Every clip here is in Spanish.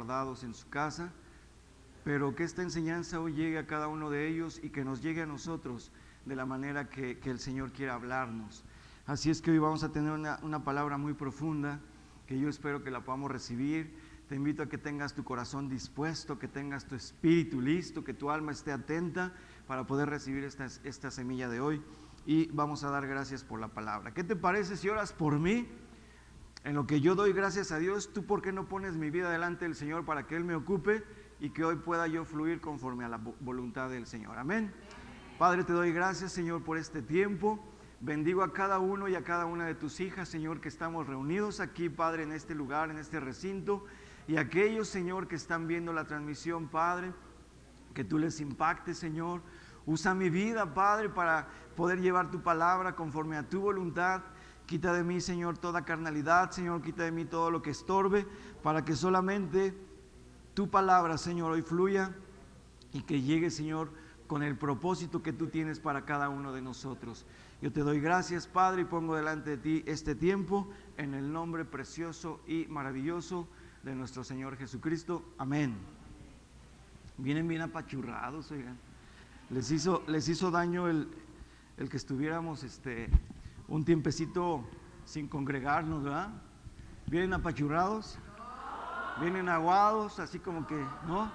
guardados en su casa, pero que esta enseñanza hoy llegue a cada uno de ellos y que nos llegue a nosotros de la manera que el Señor quiera hablarnos. Así es que hoy vamos a tener una palabra muy profunda, que yo espero que la podamos recibir. Te invito a que tengas tu corazón dispuesto, que tengas tu espíritu listo, que tu alma esté atenta para poder recibir esta semilla de hoy. Y vamos a dar gracias por la palabra. ¿Qué te parece si oras por mí? En lo que yo doy gracias a Dios, ¿tú por qué no pones mi vida delante del Señor para que Él me ocupe y que hoy pueda yo fluir conforme a la voluntad del Señor? Amén. Padre, te doy gracias, Señor, por este tiempo. Bendigo a cada uno y a cada una de tus hijas, Señor, que estamos reunidos aquí, Padre, en este lugar, en este recinto. Y aquellos, Señor, que están viendo la transmisión, Padre, que tú les impactes, Señor. Usa mi vida, Padre, para poder llevar tu palabra conforme a tu voluntad. Quita de mí, Señor, toda carnalidad, Señor, quita de mí todo lo que estorbe, para que solamente tu palabra, Señor, hoy fluya y que llegue, Señor, con el propósito que tú tienes para cada uno de nosotros. Yo te doy gracias, Padre, y pongo delante de ti este tiempo en el nombre precioso y maravilloso de nuestro Señor Jesucristo. Amén. Vienen bien apachurrados, oigan. Les hizo daño el que estuviéramos un tiempecito sin congregarnos, ¿verdad? ¿Vienen apachurrados? ¿Vienen aguados? Así como que, ¿no?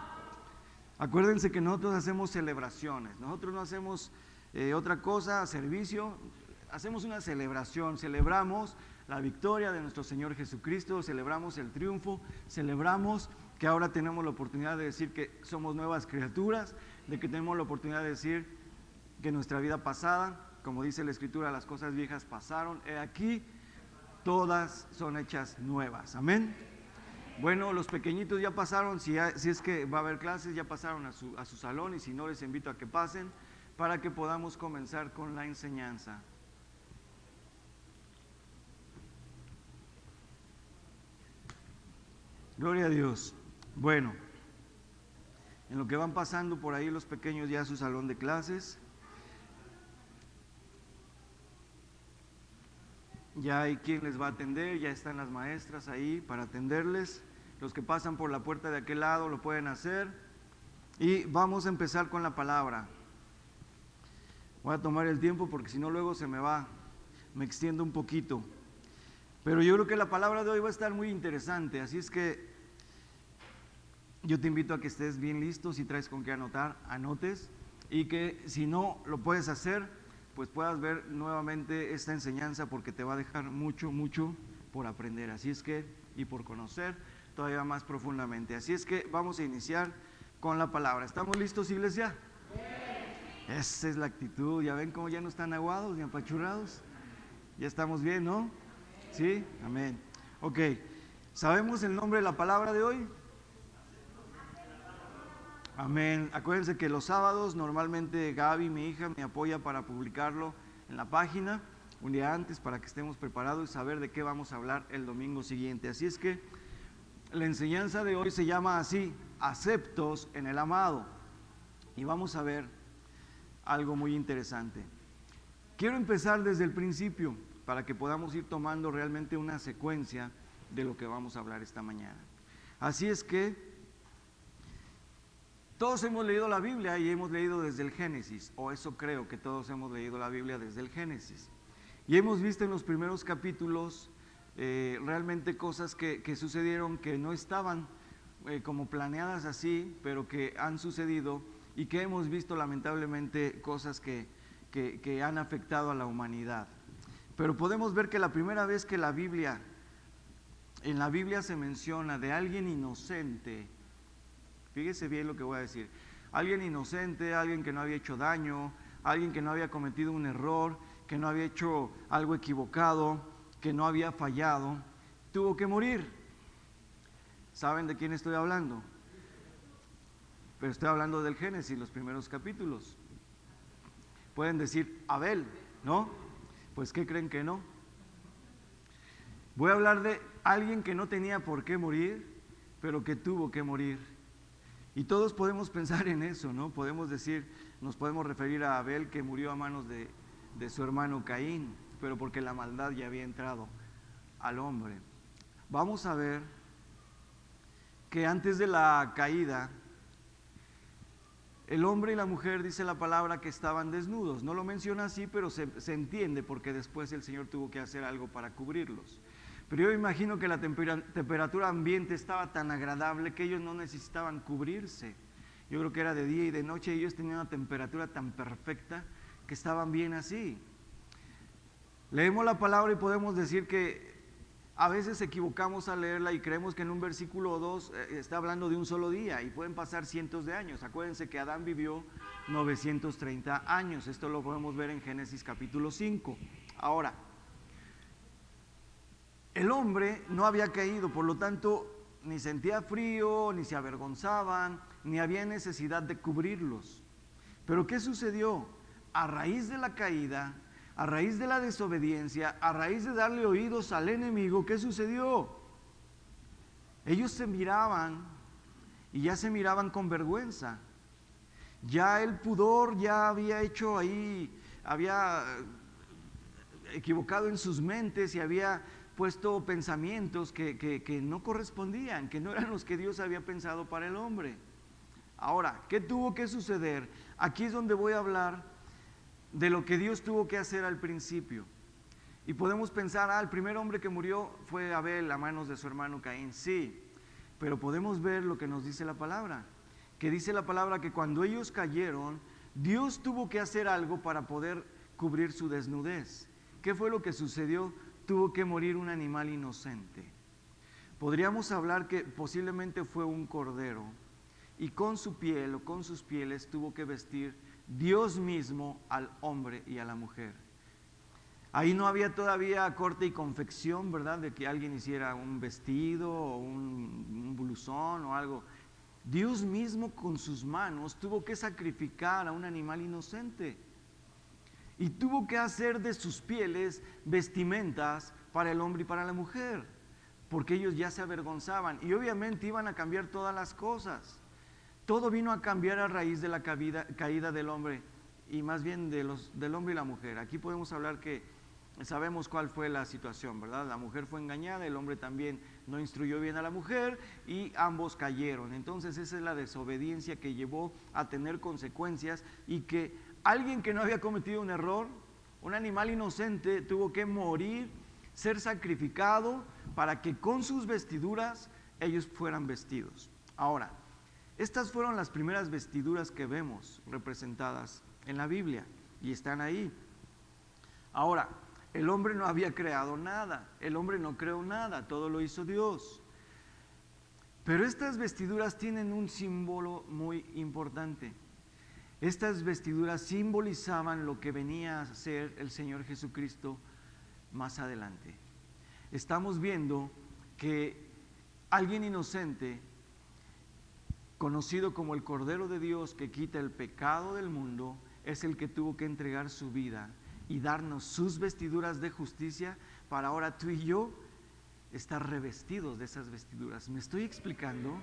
Acuérdense que nosotros hacemos celebraciones, nosotros no hacemos otra cosa, servicio, hacemos una celebración, celebramos la victoria de nuestro Señor Jesucristo, celebramos el triunfo, celebramos que ahora tenemos la oportunidad de decir que somos nuevas criaturas, de que tenemos la oportunidad de decir que nuestra vida pasada, como dice la Escritura, las cosas viejas pasaron, he aquí, todas son hechas nuevas. Amén. Bueno, los pequeñitos ya pasaron, si es que va a haber clases, ya pasaron a su salón, y si no, les invito a que pasen para que podamos comenzar con la enseñanza. Gloria a Dios. Bueno, en lo que van pasando por ahí los pequeños ya a su salón de clases, ya hay quien les va a atender, ya están las maestras ahí para atenderles. Los que pasan por la puerta de aquel lado lo pueden hacer. Y vamos a empezar con la palabra. Voy a tomar el tiempo porque si no luego me extiendo un poquito. Pero yo creo que la palabra de hoy va a estar muy interesante, así es que yo te invito a que estés bien listo, si traes con qué anotar, anotes, y que si no lo puedes hacer, pues puedas ver nuevamente esta enseñanza porque te va a dejar mucho, mucho por aprender, así es que, y por conocer todavía más profundamente. Así es que vamos a iniciar con la palabra. ¿Estamos listos, iglesia? Sí. Esa es la actitud. ¿Ya ven cómo ya no están aguados ni apachurrados? Ya estamos bien, ¿no? Sí, amén. Ok, ¿sabemos el nombre de la palabra de hoy? Amén. Acuérdense que los sábados normalmente Gaby, mi hija, me apoya para publicarlo en la página un día antes para que estemos preparados y saber de qué vamos a hablar el domingo siguiente. Así es que la enseñanza de hoy se llama así, aceptos en el amado. Y vamos a ver algo muy interesante. Quiero empezar desde el principio para que podamos ir tomando realmente una secuencia de lo que vamos a hablar esta mañana. Así es que todos hemos leído la Biblia y hemos leído desde el Génesis, o eso creo que todos hemos leído la Biblia desde el Génesis. Y hemos visto en los primeros capítulos realmente cosas que sucedieron que no estaban como planeadas así, pero que han sucedido y que hemos visto lamentablemente cosas que han afectado a la humanidad. Pero podemos ver que la primera vez que en la Biblia se menciona de alguien inocente, fíjese bien lo que voy a decir, alguien inocente, alguien que no había hecho daño, alguien que no había cometido un error, que no había hecho algo equivocado, que no había fallado, tuvo que morir. ¿Saben de quién estoy hablando? Pero estoy hablando del Génesis, los primeros capítulos. Pueden decir Abel, ¿no? Pues ¿qué creen que no? Voy a hablar de alguien que no tenía por qué morir, pero que tuvo que morir. Y todos podemos pensar en eso, ¿no? Podemos decir, nos podemos referir a Abel que murió a manos de su hermano Caín, pero porque la maldad ya había entrado al hombre. Vamos a ver que antes de la caída, el hombre y la mujer, dice la palabra, que estaban desnudos. No lo menciona así, pero se entiende porque después el Señor tuvo que hacer algo para cubrirlos. Pero yo imagino que la temperatura ambiente estaba tan agradable que ellos no necesitaban cubrirse. Yo creo que era de día y de noche y ellos tenían una temperatura tan perfecta que estaban bien así. Leemos la palabra y podemos decir que a veces equivocamos al leerla y creemos que en un versículo 2 está hablando de un solo día y pueden pasar cientos de años. Acuérdense que Adán vivió 930 años. Esto lo podemos ver en Génesis capítulo 5. Ahora, el hombre no había caído, por lo tanto, ni sentía frío, ni se avergonzaban, ni había necesidad de cubrirlos. Pero ¿qué sucedió? A raíz de la caída, a raíz de la desobediencia, a raíz de darle oídos al enemigo, ¿qué sucedió? Ellos se miraban y ya se miraban con vergüenza. Ya el pudor ya había hecho ahí, había equivocado en sus mentes y había puesto pensamientos que no correspondían, que no eran los que Dios había pensado para el hombre. Ahora, ¿qué tuvo que suceder? Aquí es donde voy a hablar de lo que Dios tuvo que hacer al principio. Y podemos pensar, el primer hombre que murió fue Abel a manos de su hermano Caín. Sí, pero podemos ver lo que nos dice la palabra. Que dice la palabra que cuando ellos cayeron, Dios tuvo que hacer algo para poder cubrir su desnudez. ¿Qué fue lo que sucedió? Tuvo que morir un animal inocente. Podríamos hablar que posiblemente fue un cordero. Y con su piel o con sus pieles tuvo que vestir Dios mismo al hombre y a la mujer. Ahí no había todavía corte y confección, ¿verdad? De que alguien hiciera un vestido o un blusón o algo. Dios mismo con sus manos tuvo que sacrificar a un animal inocente. Y tuvo que hacer de sus pieles vestimentas para el hombre y para la mujer. Porque ellos ya se avergonzaban. Y obviamente iban a cambiar todas las cosas. Todo vino a cambiar a raíz de la caída del hombre y más bien del hombre y la mujer. Aquí podemos hablar que sabemos cuál fue la situación, ¿verdad? La mujer fue engañada, el hombre también no instruyó bien a la mujer y ambos cayeron. Entonces esa es la desobediencia que llevó a tener consecuencias y que alguien que no había cometido un error, un animal inocente, tuvo que morir, ser sacrificado para que con sus vestiduras ellos fueran vestidos. Ahora, estas fueron las primeras vestiduras que vemos representadas en la Biblia y están ahí. Ahora, el hombre no había creado nada, el hombre no creó nada, todo lo hizo Dios. Pero estas vestiduras tienen un símbolo muy importante. Estas vestiduras simbolizaban lo que venía a ser el Señor Jesucristo más adelante. Estamos viendo que alguien inocente, conocido como el Cordero de Dios que quita el pecado del mundo, es el que tuvo que entregar su vida y darnos sus vestiduras de justicia para ahora tú y yo estar revestidos de esas vestiduras. ¿Me estoy explicando?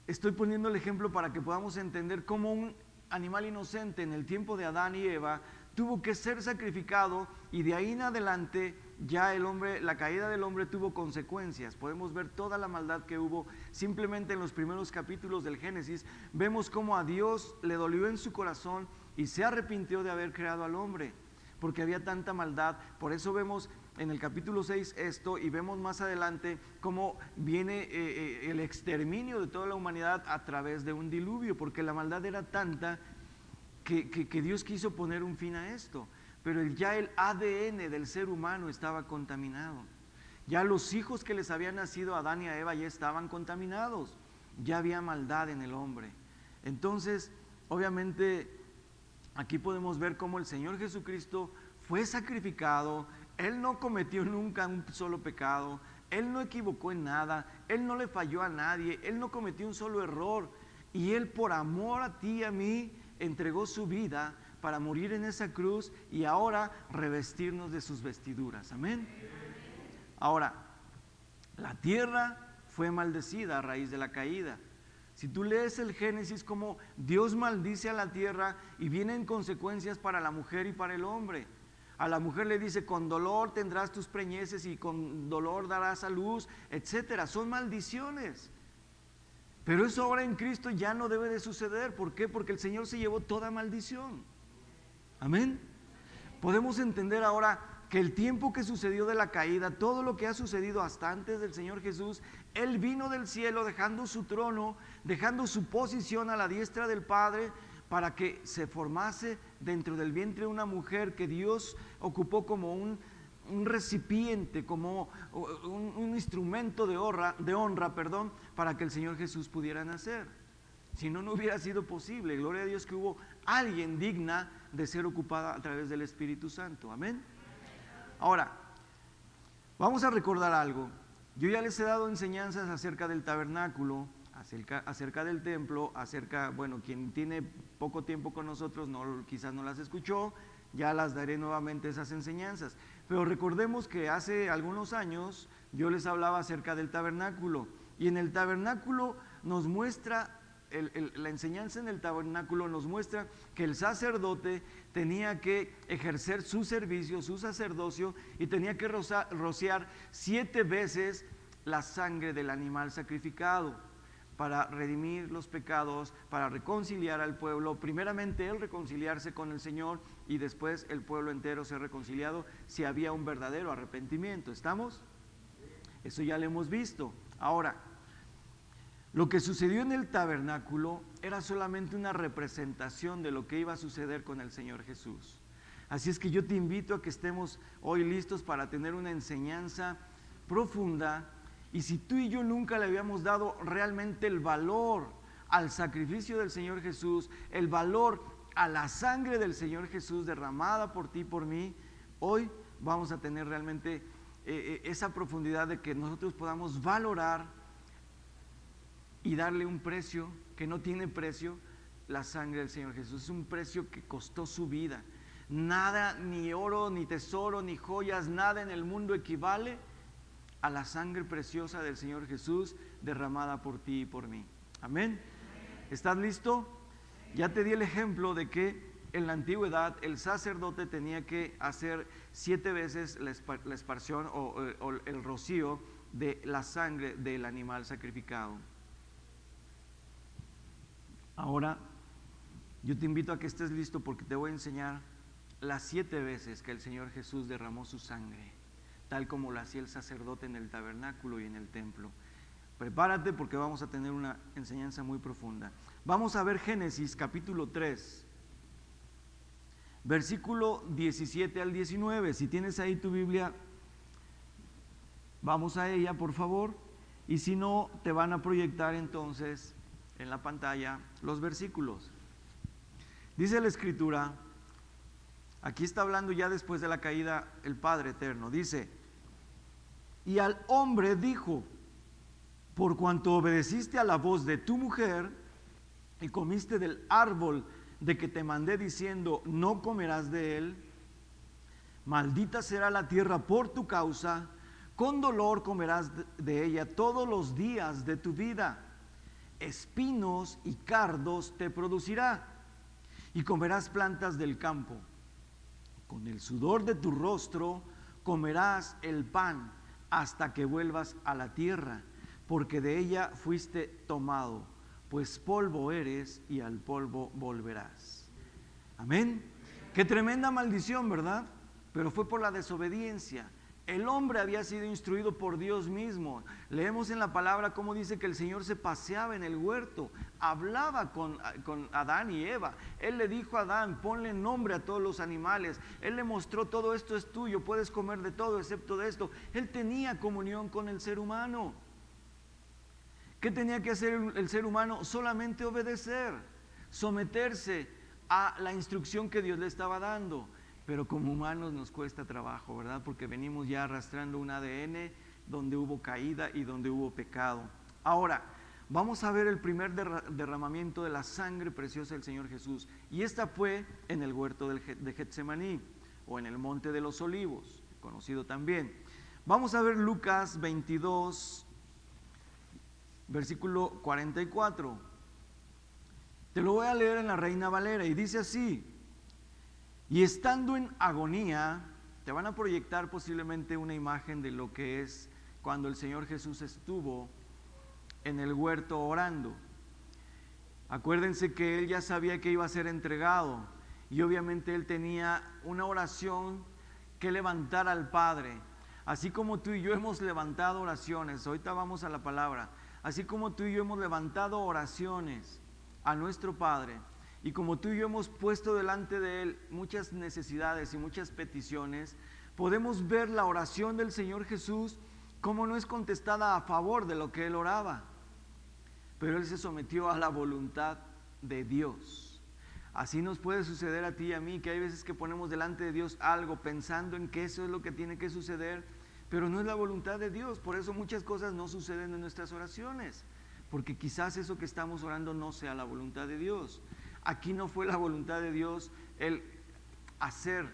Estoy poniendo el ejemplo para que podamos entender cómo un animal inocente en el tiempo de Adán y Eva tuvo que ser sacrificado y de ahí en adelante ya la caída del hombre tuvo consecuencias. Podemos ver toda la maldad que hubo simplemente en los primeros capítulos del Génesis. Vemos cómo a Dios le dolió en su corazón y se arrepintió de haber creado al hombre, porque había tanta maldad. Por eso vemos en el capítulo 6 esto y vemos más adelante cómo viene el exterminio de toda la humanidad a través de un diluvio, porque la maldad era tanta que Dios quiso poner un fin a esto. Pero ya el ADN del ser humano estaba contaminado. Ya los hijos que les habían nacido a Adán y a Eva ya estaban contaminados. Ya había maldad en el hombre. Entonces, obviamente, aquí podemos ver cómo el Señor Jesucristo fue sacrificado. Él no cometió nunca un solo pecado. Él no equivocó en nada. Él no le falló a nadie. Él no cometió un solo error. Y Él, por amor a ti y a mí, entregó su vida para morir en esa cruz y ahora revestirnos de sus vestiduras. Amén. Ahora, la tierra fue maldecida a raíz de la caída. Si tú lees el Génesis, como Dios maldice a la tierra y vienen consecuencias para la mujer y para el hombre. A la mujer le dice, con dolor tendrás tus preñeces y con dolor darás a luz, etcétera. Son maldiciones. Pero eso ahora en Cristo ya no debe de suceder. ¿Por qué? Porque el Señor se llevó toda maldición. Amén. Podemos entender ahora que el tiempo que sucedió de la caída, todo lo que ha sucedido hasta antes del Señor Jesús, Él vino del cielo dejando su trono, dejando su posición a la diestra del Padre, para que se formase dentro del vientre una mujer que Dios ocupó como un recipiente, como un instrumento de honra, para que el Señor Jesús pudiera nacer. Si no, no hubiera sido posible. Gloria a Dios que hubo alguien digna de ser ocupada a través del Espíritu Santo. Amén. Ahora, vamos a recordar algo. Yo ya les he dado enseñanzas acerca del tabernáculo, acerca del templo, quien tiene poco tiempo con nosotros quizás no las escuchó, ya las daré nuevamente esas enseñanzas. Pero recordemos que hace algunos años yo les hablaba acerca del tabernáculo, y en el tabernáculo nos muestra, la enseñanza en el tabernáculo nos muestra que el sacerdote tenía que ejercer su servicio, su sacerdocio, y tenía que rociar 7 veces la sangre del animal sacrificado para redimir los pecados, para reconciliar al pueblo. Primeramente él reconciliarse con el Señor, y después el pueblo entero ser reconciliado si había un verdadero arrepentimiento. ¿Estamos? Eso ya lo hemos visto. Ahora, lo que sucedió en el tabernáculo era solamente una representación de lo que iba a suceder con el Señor Jesús. Así es que yo te invito a que estemos hoy listos para tener una enseñanza profunda. Y si tú y yo nunca le habíamos dado realmente el valor al sacrificio del Señor Jesús, el valor a la sangre del Señor Jesús derramada por ti y por mí, hoy vamos a tener realmente esa profundidad de que nosotros podamos valorar y darle un precio que no tiene precio. La sangre del Señor Jesús es un precio que costó su vida. Nada, ni oro, ni tesoro, ni joyas, nada en el mundo equivale a la sangre preciosa del Señor Jesús derramada por ti y por mí. Amén. ¿Estás listo? Ya te di el ejemplo de que en la antigüedad el sacerdote tenía que hacer 7 veces la esparción o el rocío de la sangre del animal sacrificado. Ahora, yo te invito a que estés listo, porque te voy a enseñar las 7 veces que el Señor Jesús derramó su sangre, tal como lo hacía el sacerdote en el tabernáculo y en el templo. Prepárate, porque vamos a tener una enseñanza muy profunda. Vamos a ver Génesis capítulo 3, versículo 17 al 19. Si tienes ahí tu Biblia, vamos a ella, por favor. Y si no, te van a proyectar entonces en la pantalla los versículos. Dice la Escritura, aquí está hablando ya después de la caída el Padre Eterno, dice: y al hombre dijo: por cuanto obedeciste a la voz de tu mujer y comiste del árbol de que te mandé diciendo, no comerás de él, maldita será la tierra por tu causa, con dolor comerás de ella todos los días de tu vida, espinos y cardos te producirá, y comerás plantas del campo. Con el sudor de tu rostro comerás el pan hasta que vuelvas a la tierra, porque de ella fuiste tomado, pues polvo eres y al polvo volverás. Amén. Qué tremenda maldición, ¿verdad? Pero fue por la desobediencia. El hombre había sido instruido por Dios mismo. Leemos en la palabra cómo dice que el Señor se paseaba en el huerto, hablaba con Adán y Eva. Él le dijo a Adán: ponle nombre a todos los animales. Él le mostró: todo esto es tuyo, puedes comer de todo excepto de esto. Él tenía comunión con el ser humano. ¿Qué tenía que hacer el ser humano? Solamente obedecer, someterse a la instrucción que Dios le estaba dando. Pero como humanos nos cuesta trabajo, ¿verdad? Porque venimos ya arrastrando un ADN donde hubo caída y donde hubo pecado. Ahora, vamos a ver el primer derramamiento de la sangre preciosa del Señor Jesús. Y esta fue en el huerto de Getsemaní, o en el monte de los olivos, conocido también. Vamos a ver Lucas 22, versículo 44. Te lo voy a leer en la Reina Valera, y dice así: y estando en agonía, te van a proyectar posiblemente una imagen de lo que es cuando el Señor Jesús estuvo en el huerto orando. Acuérdense que él ya sabía que iba a ser entregado y obviamente él tenía una oración que levantar al Padre. Así como tú y yo hemos levantado oraciones, ahorita vamos a la palabra, así como tú y yo hemos levantado oraciones a nuestro Padre, y como tú y yo hemos puesto delante de Él muchas necesidades y muchas peticiones, podemos ver la oración del Señor Jesús como no es contestada a favor de lo que Él oraba, pero Él se sometió a la voluntad de Dios. Así nos puede suceder a ti y a mí, que hay veces que ponemos delante de Dios algo pensando en que eso es lo que tiene que suceder, pero no es la voluntad de Dios. Por eso muchas cosas no suceden en nuestras oraciones, porque quizás eso que estamos orando no sea la voluntad de Dios. Aquí no fue la voluntad de Dios el hacer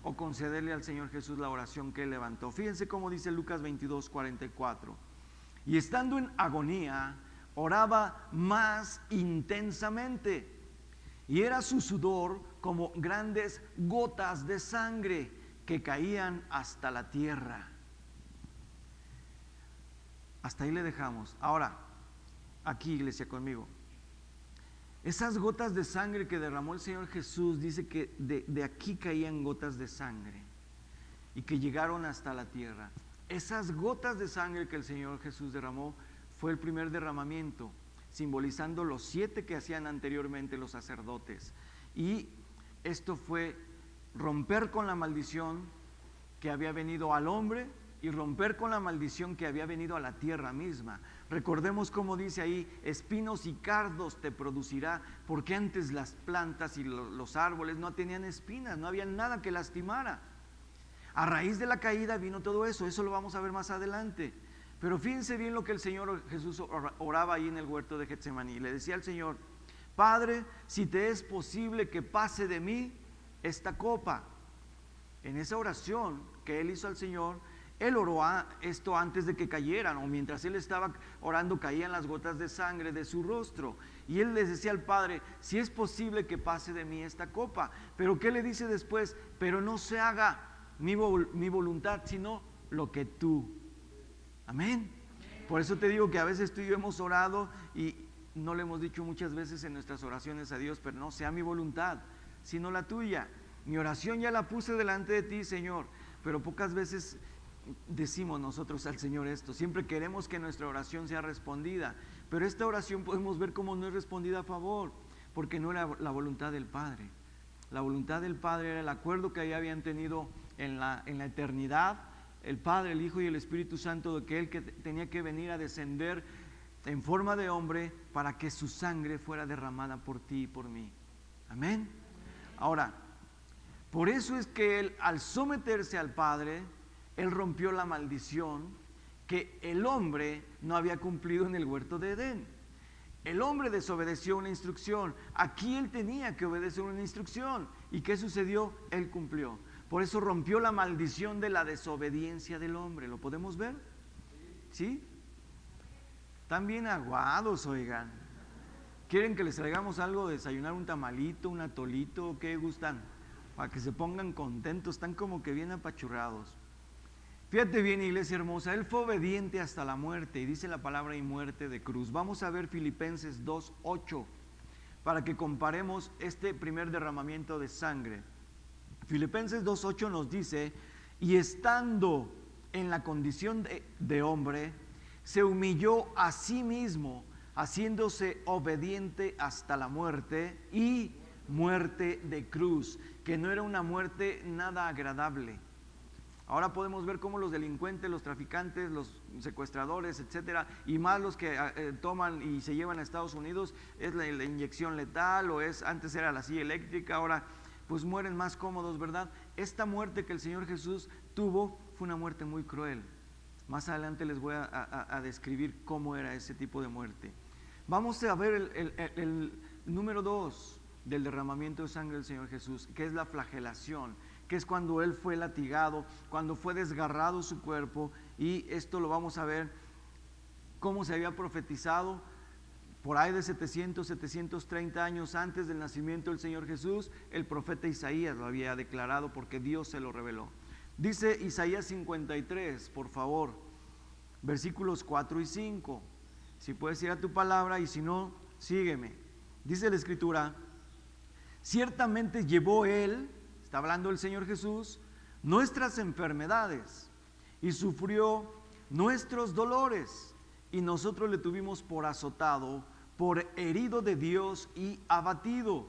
o concederle al Señor Jesús la oración que Él levantó. Fíjense cómo dice Lucas 22:44. Y estando en agonía, oraba más intensamente, y era su sudor como grandes gotas de sangre que caían hasta la tierra. Hasta ahí le dejamos. Ahora, aquí, iglesia, conmigo. Esas gotas de sangre que derramó el Señor Jesús, dice que de aquí caían gotas de sangre y que llegaron hasta la tierra. Esas gotas de sangre que el Señor Jesús derramó fue el primer derramamiento, simbolizando los 7 que hacían anteriormente los sacerdotes. Y esto fue romper con la maldición que había venido al hombre y romper con la maldición que había venido a la tierra misma. Recordemos cómo dice ahí: espinos y cardos te producirá, porque antes las plantas y los árboles no tenían espinas, no había nada que lastimara. A raíz de la caída vino todo eso lo vamos a ver más adelante. Pero fíjense bien lo que el Señor Jesús oraba ahí en el huerto de Getsemaní. Le decía al Señor: Padre, si te es posible que pase de mí esta copa. En esa oración que Él hizo al Señor, Él oró esto antes de que cayeran, o mientras Él estaba orando caían las gotas de sangre de su rostro. Y Él les decía al Padre: si es posible que pase de mí esta copa. Pero ¿qué le dice después? Pero no se haga mi voluntad, sino lo que tú. Amén. Por eso te digo que a veces tú y yo hemos orado y no le hemos dicho muchas veces en nuestras oraciones a Dios: pero no sea mi voluntad, sino la tuya. Mi oración ya la puse delante de ti, Señor. Pero pocas veces decimos nosotros al Señor esto. Siempre queremos que nuestra oración sea respondida, pero esta oración podemos ver cómo no es respondida a favor, porque no era la voluntad del Padre. La voluntad del Padre era el acuerdo que habían tenido en la eternidad, el Padre, el Hijo y el Espíritu Santo, de que Él tenía que venir a descender en forma de hombre para que su sangre fuera derramada por ti y por mí. Amén. Ahora, por eso es que Él, al someterse al Padre, Él rompió la maldición que el hombre no había cumplido en el huerto de Edén. El hombre desobedeció una instrucción. Aquí Él tenía que obedecer una instrucción. ¿Y qué sucedió? Él cumplió. Por eso rompió la maldición de la desobediencia del hombre. ¿Lo podemos ver? ¿Sí? Están bien aguados, oigan. ¿Quieren que les traigamos algo de desayunar? ¿Un tamalito, un atolito? ¿Qué gustan? Para que se pongan contentos. Están como que bien apachurrados. Fíjate bien, iglesia hermosa. Él fue obediente hasta la muerte. Y dice la palabra: y muerte de cruz. Vamos a ver Filipenses 2:8 para que comparemos este primer derramamiento de sangre. Filipenses 2:8 nos dice: y estando en la condición de hombre, se humilló a sí mismo, haciéndose obediente hasta la muerte, y muerte de cruz, que no era una muerte nada agradable. Ahora podemos ver cómo los delincuentes, los traficantes, los secuestradores, etcétera, y más los que toman y se llevan a Estados Unidos, es la inyección letal, o antes era la silla eléctrica, ahora pues mueren más cómodos, ¿verdad? Esta muerte que el Señor Jesús tuvo fue una muerte muy cruel. Más adelante les voy a describir cómo era ese tipo de muerte. Vamos a ver el número 2 del derramamiento de sangre del Señor Jesús, que es la flagelación, que es cuando Él fue latigado, cuando fue desgarrado su cuerpo. Y esto lo vamos a ver cómo se había profetizado por ahí de 730 años antes del nacimiento del Señor Jesús. El profeta Isaías lo había declarado porque Dios se lo reveló. Dice Isaías 53, por favor, versículos 4 y 5. Si puedes ir a tu palabra y si no, sígueme. Dice la Escritura, ciertamente llevó Él, está hablando el Señor Jesús, nuestras enfermedades y sufrió nuestros dolores, y nosotros le tuvimos por azotado, por herido de Dios y abatido.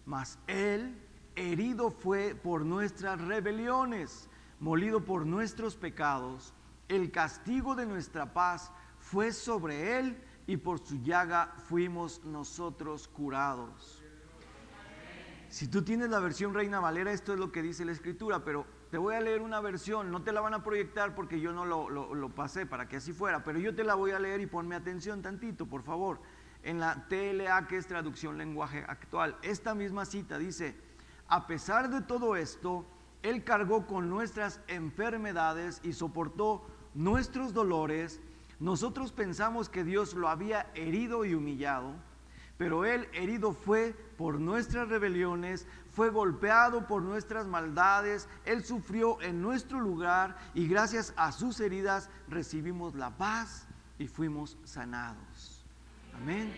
Mas Él herido fue por nuestras rebeliones, molido por nuestros pecados. El castigo de nuestra paz fue sobre Él, y por su llaga fuimos nosotros curados. Si tú tienes la versión Reina Valera, esto es lo que dice la Escritura, pero te voy a leer una versión, no te la van a proyectar porque yo no lo pasé para que así fuera, pero yo te la voy a leer y ponme atención tantito, por favor. En la TLA, que es traducción lenguaje actual, esta misma cita dice: a pesar de todo esto, Él cargó con nuestras enfermedades y soportó nuestros dolores. Nosotros pensamos que Dios lo había herido y humillado, pero Él herido fue por nuestras rebeliones, fue golpeado por nuestras maldades, Él sufrió en nuestro lugar, y gracias a sus heridas recibimos la paz y fuimos sanados. Amén.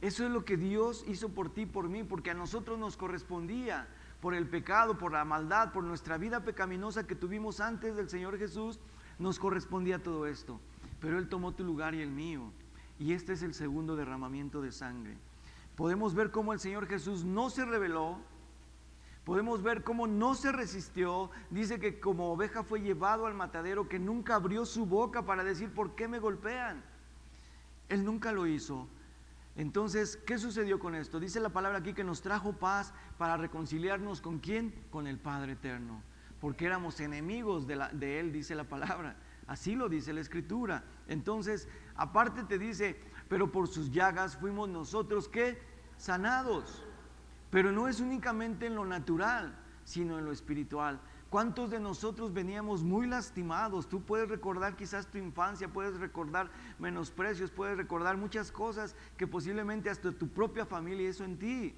Eso es lo que Dios hizo por ti y por mí, porque a nosotros nos correspondía, por el pecado, por la maldad, por nuestra vida pecaminosa que tuvimos antes del Señor Jesús, nos correspondía todo esto. Pero Él tomó tu lugar y el mío, y este es el segundo derramamiento de sangre. Podemos ver cómo el Señor Jesús no se rebeló, podemos ver cómo no se resistió. Dice que como oveja fue llevado al matadero, que nunca abrió su boca para decir ¿por qué me golpean? Él nunca lo hizo. Entonces, ¿qué sucedió con esto? Dice la palabra aquí que nos trajo paz para reconciliarnos ¿con quién? Con el Padre eterno, porque éramos enemigos de Él, dice la palabra. Así lo dice la Escritura. Entonces, aparte te dice, pero por sus llagas fuimos nosotros, ¿qué? Sanados. Pero no es únicamente en lo natural, sino en lo espiritual. ¿Cuántos de nosotros veníamos muy lastimados? Tú puedes recordar quizás tu infancia, puedes recordar menosprecios, puedes recordar muchas cosas que posiblemente hasta tu propia familia hizo en ti.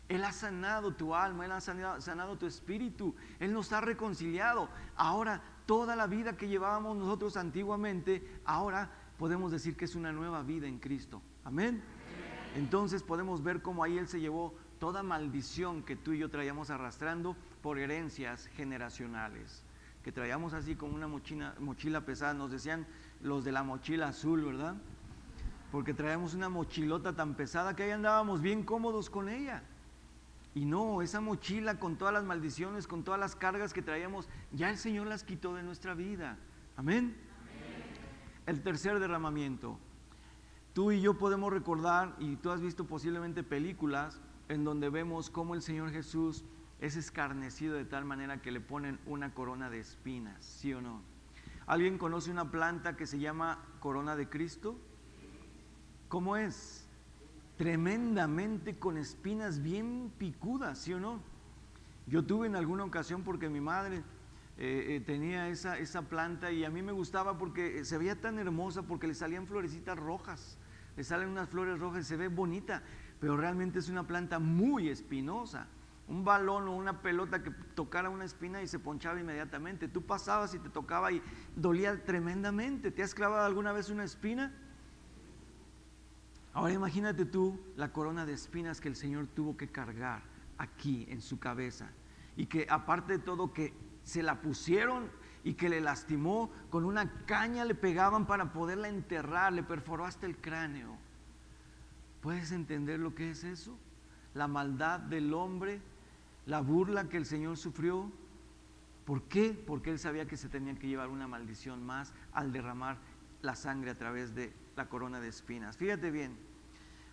Él ha sanado tu alma, Él ha sanado tu espíritu, Él nos ha reconciliado. Ahora, toda la vida que llevábamos nosotros antiguamente, ahora podemos decir que es una nueva vida en Cristo. Amén. Entonces podemos ver cómo ahí Él se llevó toda maldición que tú y yo traíamos arrastrando por herencias generacionales, que traíamos así como una mochila pesada. Nos decían los de la mochila azul, ¿verdad? Porque traíamos una mochilota tan pesada que ahí andábamos bien cómodos con ella. Y no, esa mochila con todas las maldiciones, con todas las cargas que traíamos, ya el Señor las quitó de nuestra vida. Amén. El tercer derramamiento. Tú y yo podemos recordar, y tú has visto posiblemente películas en donde vemos cómo el Señor Jesús es escarnecido de tal manera que le ponen una corona de espinas, ¿sí o no? ¿Alguien conoce una planta que se llama corona de Cristo? ¿Cómo es? Tremendamente con espinas bien picudas, ¿sí o no? Yo tuve en alguna ocasión, porque mi madre tenía esa planta, y a mí me gustaba porque se veía tan hermosa, porque le salían florecitas rojas, le salen unas flores rojas y se ve bonita, pero realmente es una planta muy espinosa. Un balón o una pelota que tocara una espina y se ponchaba inmediatamente. Tú pasabas y te tocaba y dolía tremendamente. ¿Te has clavado alguna vez una espina? Ahora imagínate tú la corona de espinas que el Señor tuvo que cargar aquí en su cabeza, y que aparte de todo que se la pusieron y que le lastimó, con una caña le pegaban para poderla enterrar, le perforó hasta el cráneo. ¿Puedes entender lo que es eso? La maldad del hombre, la burla que el Señor sufrió. ¿Por qué? Porque Él sabía que se tenía que llevar una maldición más al derramar la sangre a través de la corona de espinas. Fíjate bien,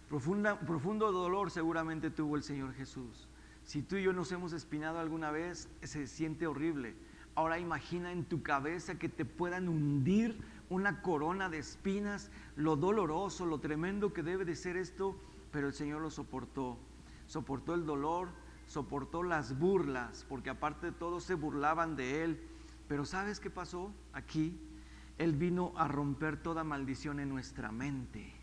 profundo dolor seguramente tuvo el Señor Jesús. Si tú y yo nos hemos espinado alguna vez, se siente horrible. Ahora imagina en tu cabeza que te puedan hundir una corona de espinas, lo doloroso, lo tremendo que debe de ser esto, pero el Señor lo soportó. Soportó el dolor, soportó las burlas, porque aparte de todo se burlaban de Él. Pero ¿sabes qué pasó aquí? Él vino a romper toda maldición en nuestra mente.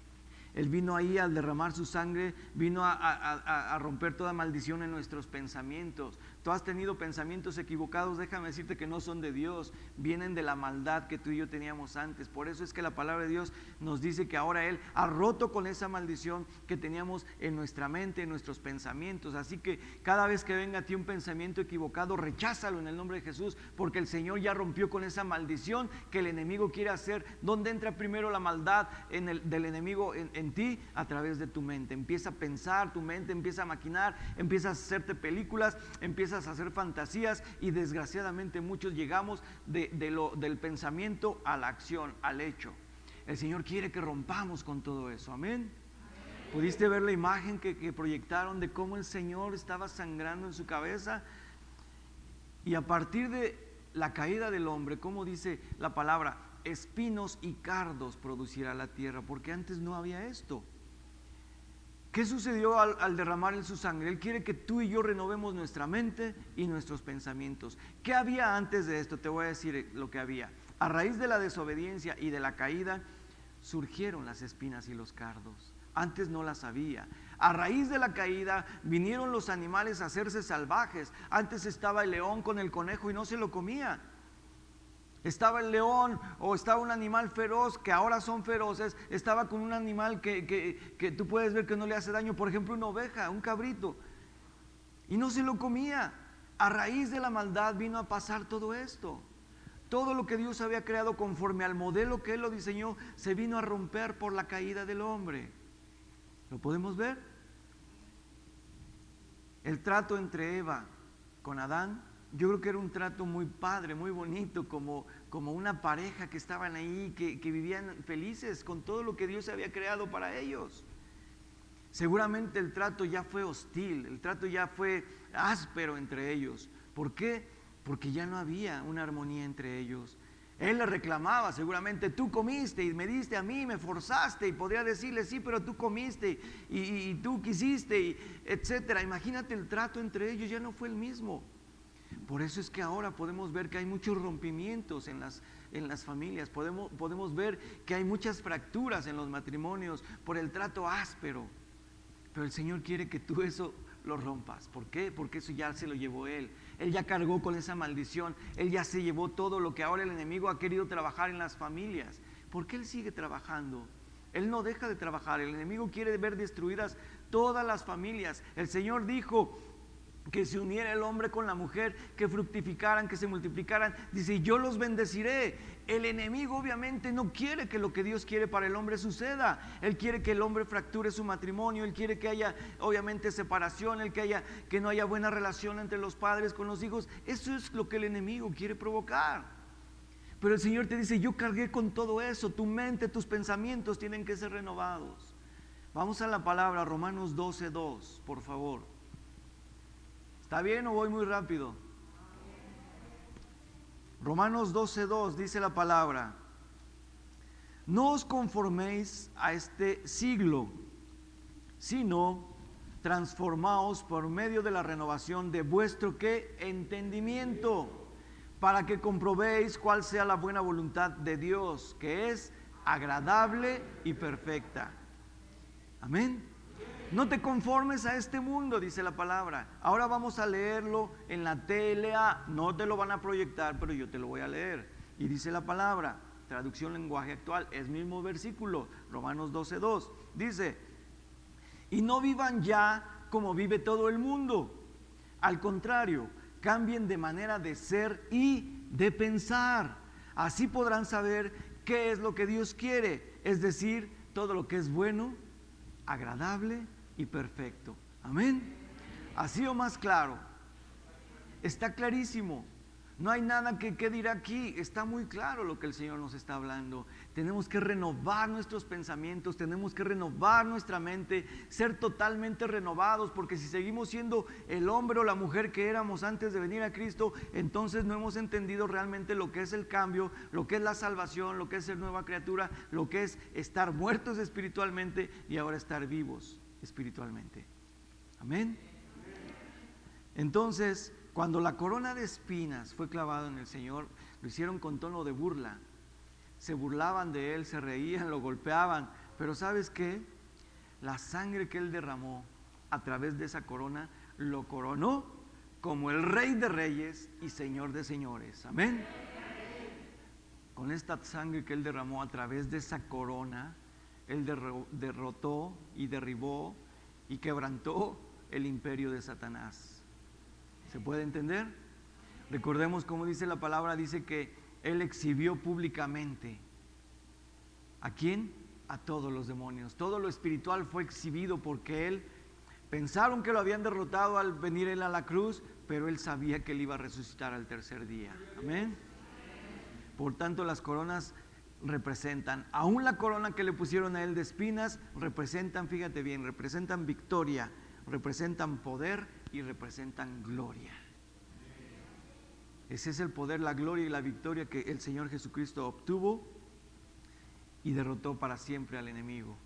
Él vino ahí al derramar su sangre, vino a romper toda maldición en nuestros pensamientos. tú has tenido pensamientos equivocados, déjame decirte que no son de Dios, vienen de la maldad que tú y yo teníamos antes. Por eso es que la palabra de Dios nos dice que ahora Él ha roto con esa maldición que teníamos en nuestra mente, en nuestros pensamientos. Así que cada vez que venga a ti un pensamiento equivocado, recházalo en el nombre de Jesús, porque el Señor ya rompió con esa maldición que el enemigo quiere hacer. ¿Dónde entra primero la maldad del enemigo en ti? A través de tu mente. Empieza a pensar, tu mente empieza a maquinar, empiezas a hacerte películas, empiezas a hacer fantasías, y desgraciadamente muchos llegamos del pensamiento a la acción, al hecho. El Señor quiere que rompamos con todo eso, amén. ¿Pudiste ver la imagen que proyectaron de cómo el Señor estaba sangrando en su cabeza? Y a partir de la caída del hombre, como dice la palabra, espinos y cardos producirá la tierra, porque antes no había esto. ¿Qué sucedió al derramar su sangre? Él quiere que tú y yo renovemos nuestra mente y nuestros pensamientos. ¿Qué había antes de esto? Te voy a decir lo que había. A raíz de la desobediencia y de la caída, surgieron las espinas y los cardos. Antes no las había. A raíz de la caída, vinieron los animales a hacerse salvajes. Antes estaba el león con el conejo y no se lo comía. Estaba el león o estaba un animal feroz, que ahora son feroces. Estaba con un animal que tú puedes ver que no le hace daño, por ejemplo una oveja, un cabrito, y no se lo comía. A raíz de la maldad vino a pasar todo esto. Todo lo que Dios había creado conforme al modelo que Él lo diseñó, se vino a romper por la caída del hombre. ¿Lo podemos ver? El trato entre Eva con Adán, yo creo que era un trato muy padre, muy bonito, como una pareja que estaban ahí, que vivían felices con todo lo que Dios había creado para ellos. Seguramente el trato ya fue hostil, el trato ya fue áspero entre ellos. ¿Por qué? Porque ya no había una armonía entre ellos. Él le reclamaba seguramente: tú comiste y me diste a mí, me forzaste, y podría decirle: sí, pero tú comiste y tú quisiste, etcétera. Imagínate, el trato entre ellos ya no fue el mismo. Por eso es que ahora podemos ver que hay muchos rompimientos en las familias, podemos ver que hay muchas fracturas en los matrimonios por el trato áspero. Pero el Señor quiere que tú eso lo rompas. ¿Por qué? Porque eso ya se lo llevó Él. Él ya cargó con esa maldición. Él ya se llevó todo lo que ahora el enemigo ha querido trabajar en las familias. ¿Por qué Él sigue trabajando? Él no deja de trabajar. El enemigo quiere ver destruidas todas las familias. El Señor dijo que se uniera el hombre con la mujer, que fructificaran, que se multiplicaran. Dice: yo los bendeciré. El enemigo obviamente no quiere que lo que Dios quiere para el hombre suceda. Él quiere que el hombre fracture su matrimonio. Él quiere que haya obviamente separación, que no haya buena relación entre los padres con los hijos. Eso es lo que el enemigo quiere provocar. Pero el Señor te dice: yo cargué con todo eso. Tu mente, tus pensamientos tienen que ser renovados. Vamos a la palabra, Romanos 12:2, por favor. ¿Está bien o voy muy rápido? Romanos 12:2 dice la palabra: no os conforméis a este siglo, sino transformaos por medio de la renovación de vuestro ¿qué? Entendimiento, para que comprobéis cuál sea la buena voluntad de Dios, que es agradable y perfecta. Amén. No te conformes a este mundo, dice la palabra. Ahora vamos a leerlo en la TLA. No te lo van a proyectar, pero yo te lo voy a leer. Y dice la palabra, traducción lenguaje actual, es mismo versículo, Romanos 12:2. Dice: y no vivan ya como vive todo el mundo. Al contrario, cambien de manera de ser y de pensar. Así podrán saber qué es lo que Dios quiere, es decir, todo lo que es bueno, agradable y perfecto. Amén. Así o más claro. Está clarísimo. No hay nada que dirá aquí. Está muy claro lo que el Señor nos está hablando. Tenemos que renovar nuestros pensamientos, tenemos que renovar nuestra mente, ser totalmente renovados, porque si seguimos siendo el hombre o la mujer que éramos antes de venir a Cristo, entonces no hemos entendido realmente lo que es el cambio, lo que es la salvación, lo que es ser nueva criatura, lo que es estar muertos espiritualmente y ahora estar vivos espiritualmente. Amén. Entonces, cuando la corona de espinas fue clavada en el Señor, lo hicieron con tono de burla. Se burlaban de Él, se reían, lo golpeaban. Pero ¿sabes qué? La sangre que Él derramó a través de esa corona lo coronó como el Rey de Reyes y Señor de Señores. Amén. Con esta sangre que Él derramó a través de esa corona, Él derrotó y derribó y quebrantó el imperio de Satanás. ¿Se puede entender? Recordemos cómo dice la palabra, dice que Él exhibió públicamente. ¿A quién? A todos los demonios. Todo lo espiritual fue exhibido porque Él, pensaron que lo habían derrotado al venir Él a la cruz, pero Él sabía que Él iba a resucitar al tercer día. Amén. Por tanto, las coronas representan, aún la corona que le pusieron a Él de espinas, representan, fíjate bien, representan victoria, representan poder y representan gloria. Ese es el poder, la gloria y la victoria que el Señor Jesucristo obtuvo y derrotó para siempre al enemigo.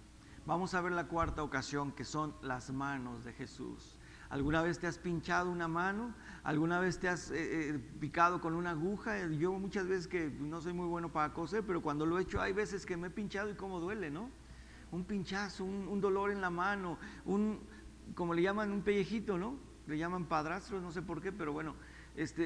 Vamos a ver la cuarta ocasión, que son las manos de Jesús. ¿Alguna vez te has pinchado una mano? ¿Alguna vez te has picado con una aguja? Yo muchas veces, que no soy muy bueno para coser, pero cuando lo he hecho hay veces que me he pinchado y cómo duele, ¿no? Un pinchazo, un dolor en la mano, como le llaman, un pellejito, ¿no? Le llaman padrastros, no sé por qué, pero bueno,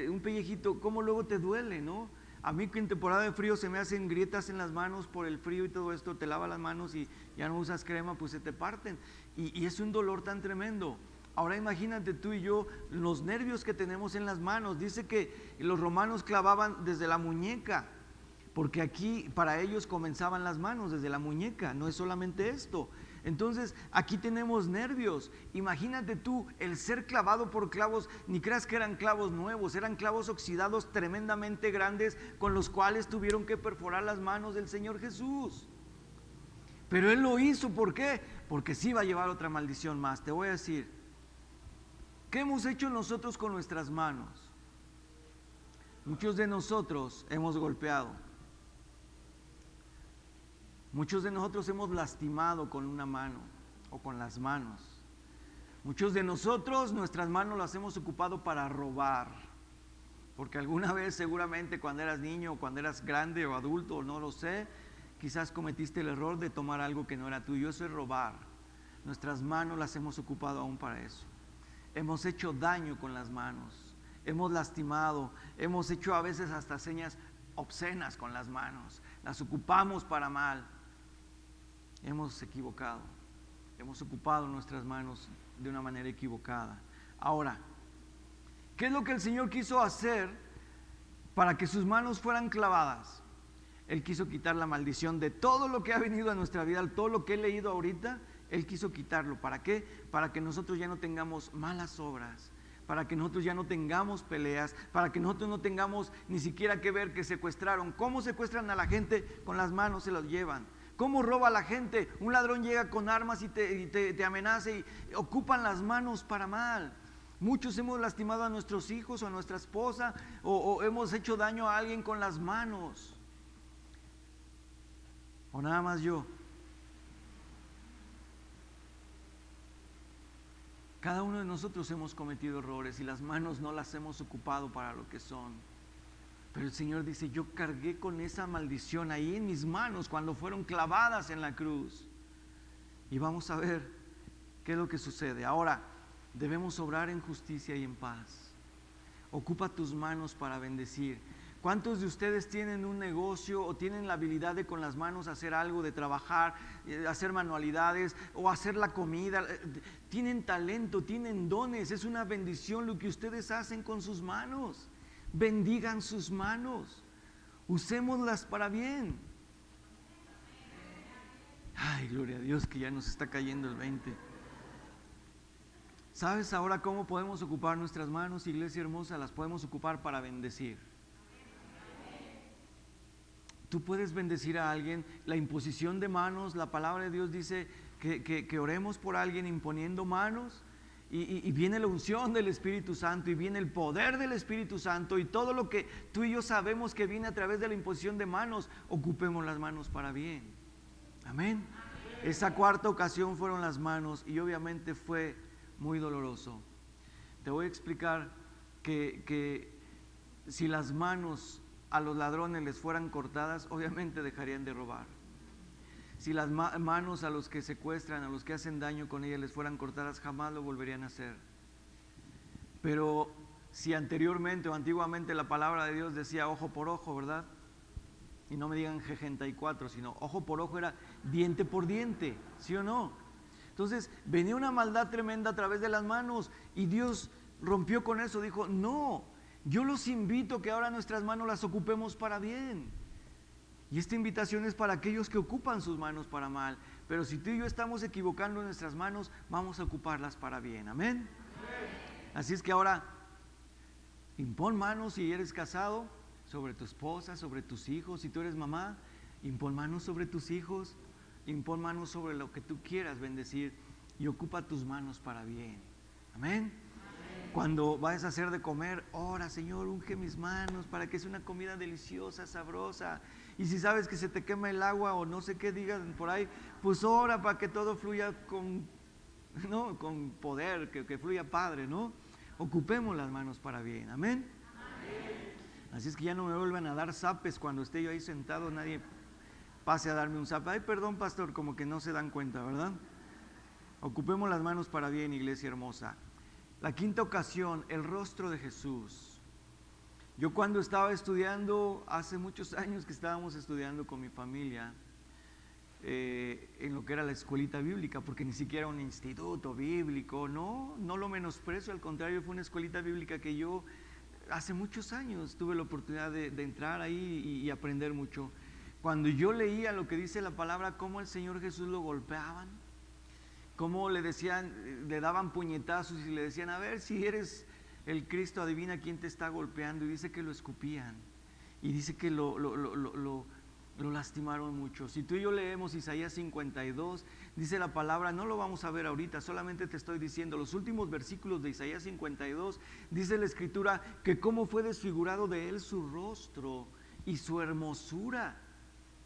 un pellejito, cómo luego te duele, ¿no? A mí que en temporada de frío se me hacen grietas en las manos por el frío y todo esto, te lavas las manos y ya no usas crema, pues se te parten. Y es un dolor tan tremendo. Ahora imagínate tú y yo los nervios que tenemos en las manos. Dice que los romanos clavaban desde la muñeca, porque aquí para ellos comenzaban las manos desde la muñeca, no es solamente esto. Entonces aquí tenemos nervios. Imagínate tú el ser clavado por clavos, ni creas que eran clavos nuevos, eran clavos oxidados tremendamente grandes con los cuales tuvieron que perforar las manos del Señor Jesús. Pero Él lo hizo, ¿por qué? Porque sí iba a llevar otra maldición más. Te voy a decir, ¿qué hemos hecho nosotros con nuestras manos? Muchos de nosotros hemos golpeado. Muchos de nosotros hemos lastimado con una mano o con las manos. Muchos de nosotros nuestras manos las hemos ocupado para robar. Porque alguna vez seguramente cuando eras niño o cuando eras grande o adulto, no lo sé, quizás cometiste el error de tomar algo que no era tuyo. Eso es robar. Nuestras manos las hemos ocupado aún para eso. Hemos hecho daño con las manos, hemos lastimado, hemos hecho a veces hasta señas obscenas con las manos, las ocupamos para mal. Hemos equivocado, hemos ocupado nuestras manos de una manera equivocada. Ahora, ¿qué es lo que el Señor quiso hacer para que sus manos fueran clavadas? Él quiso quitar la maldición de todo lo que ha venido a nuestra vida, todo lo que he leído ahorita. Él quiso quitarlo. ¿Para qué? Para que nosotros ya no tengamos malas obras, para que nosotros ya no tengamos peleas, para que nosotros no tengamos ni siquiera que ver que secuestraron. ¿Cómo secuestran a la gente? Con las manos se los llevan. ¿Cómo roba a la gente? Un ladrón llega con armas y te amenaza y ocupan las manos para mal. Muchos hemos lastimado a nuestros hijos o a nuestra esposa o hemos hecho daño a alguien con las manos. O nada más yo. Cada uno de nosotros hemos cometido errores y las manos no las hemos ocupado para lo que son. Pero el Señor dice, yo cargué con esa maldición ahí en mis manos cuando fueron clavadas en la cruz. Y vamos a ver qué es lo que sucede. Ahora, debemos obrar en justicia y en paz. Ocupa tus manos para bendecir. ¿Cuántos de ustedes tienen un negocio o tienen la habilidad de con las manos hacer algo, de trabajar, hacer manualidades o hacer la comida? Tienen talento, tienen dones, es una bendición lo que ustedes hacen con sus manos. Bendigan sus manos, usémoslas para bien. Ay, gloria a Dios que ya nos está cayendo el 20. ¿Sabes ahora cómo podemos ocupar nuestras manos, iglesia hermosa? Las podemos ocupar para bendecir. Tú puedes bendecir a alguien. La imposición de manos, la palabra de Dios dice que oremos por alguien imponiendo manos y viene la unción del Espíritu Santo y viene el poder del Espíritu Santo y todo lo que tú y yo sabemos que viene a través de la imposición de manos, ocupemos las manos para bien. Amén. Esa cuarta ocasión fueron las manos y obviamente fue muy doloroso. Te voy a explicar que si las manos a los ladrones les fueran cortadas, obviamente dejarían de robar. Si las manos a los que secuestran, a los que hacen daño con ellas les fueran cortadas, jamás lo volverían a hacer. Pero si anteriormente o antiguamente la palabra de Dios decía ojo por ojo, ¿verdad? Y no me digan G64, sino ojo por ojo era diente por diente, ¿sí o no? Entonces venía una maldad tremenda a través de las manos y Dios rompió con eso, dijo, no, yo los invito que ahora nuestras manos las ocupemos para bien. Y esta invitación es para aquellos que ocupan sus manos para mal, pero si tú y yo estamos equivocando nuestras manos, vamos a ocuparlas para bien, ¿amén? Así es que ahora impon manos si eres casado, sobre tu esposa, sobre tus hijos, si tú eres mamá, impon manos sobre tus hijos, impon manos sobre lo que tú quieras bendecir y ocupa tus manos para bien, ¿amén? Cuando vayas a hacer de comer, ora, Señor, unge mis manos para que sea una comida deliciosa, sabrosa. Y si sabes que se te quema el agua o no sé qué digan por ahí, pues ora para que todo fluya con poder, que fluya padre, ¿no? Ocupemos las manos para bien, ¿amén? Así es que ya no me vuelvan a dar zapes cuando esté yo ahí sentado, nadie pase a darme un zape. Ay, perdón, pastor, como que no se dan cuenta, ¿verdad? Ocupemos las manos para bien, iglesia hermosa. La quinta ocasión, el rostro de Jesús. Yo cuando estaba estudiando, hace muchos años que estábamos estudiando con mi familia, en lo que era la escuelita bíblica, porque ni siquiera un instituto bíblico, no lo menosprecio, al contrario, fue una escuelita bíblica que yo hace muchos años tuve la oportunidad de entrar ahí y aprender mucho. Cuando yo leía lo que dice la palabra, cómo el Señor Jesús lo golpeaban, cómo le decían, le daban puñetazos y le decían, a ver si eres el Cristo, adivina quién te está golpeando, y dice que lo escupían, y dice que lo lastimaron mucho. Si tú y yo leemos Isaías 52, dice la palabra, no lo vamos a ver ahorita, solamente te estoy diciendo, los últimos versículos de Isaías 52, dice la escritura, que cómo fue desfigurado de él su rostro, y su hermosura,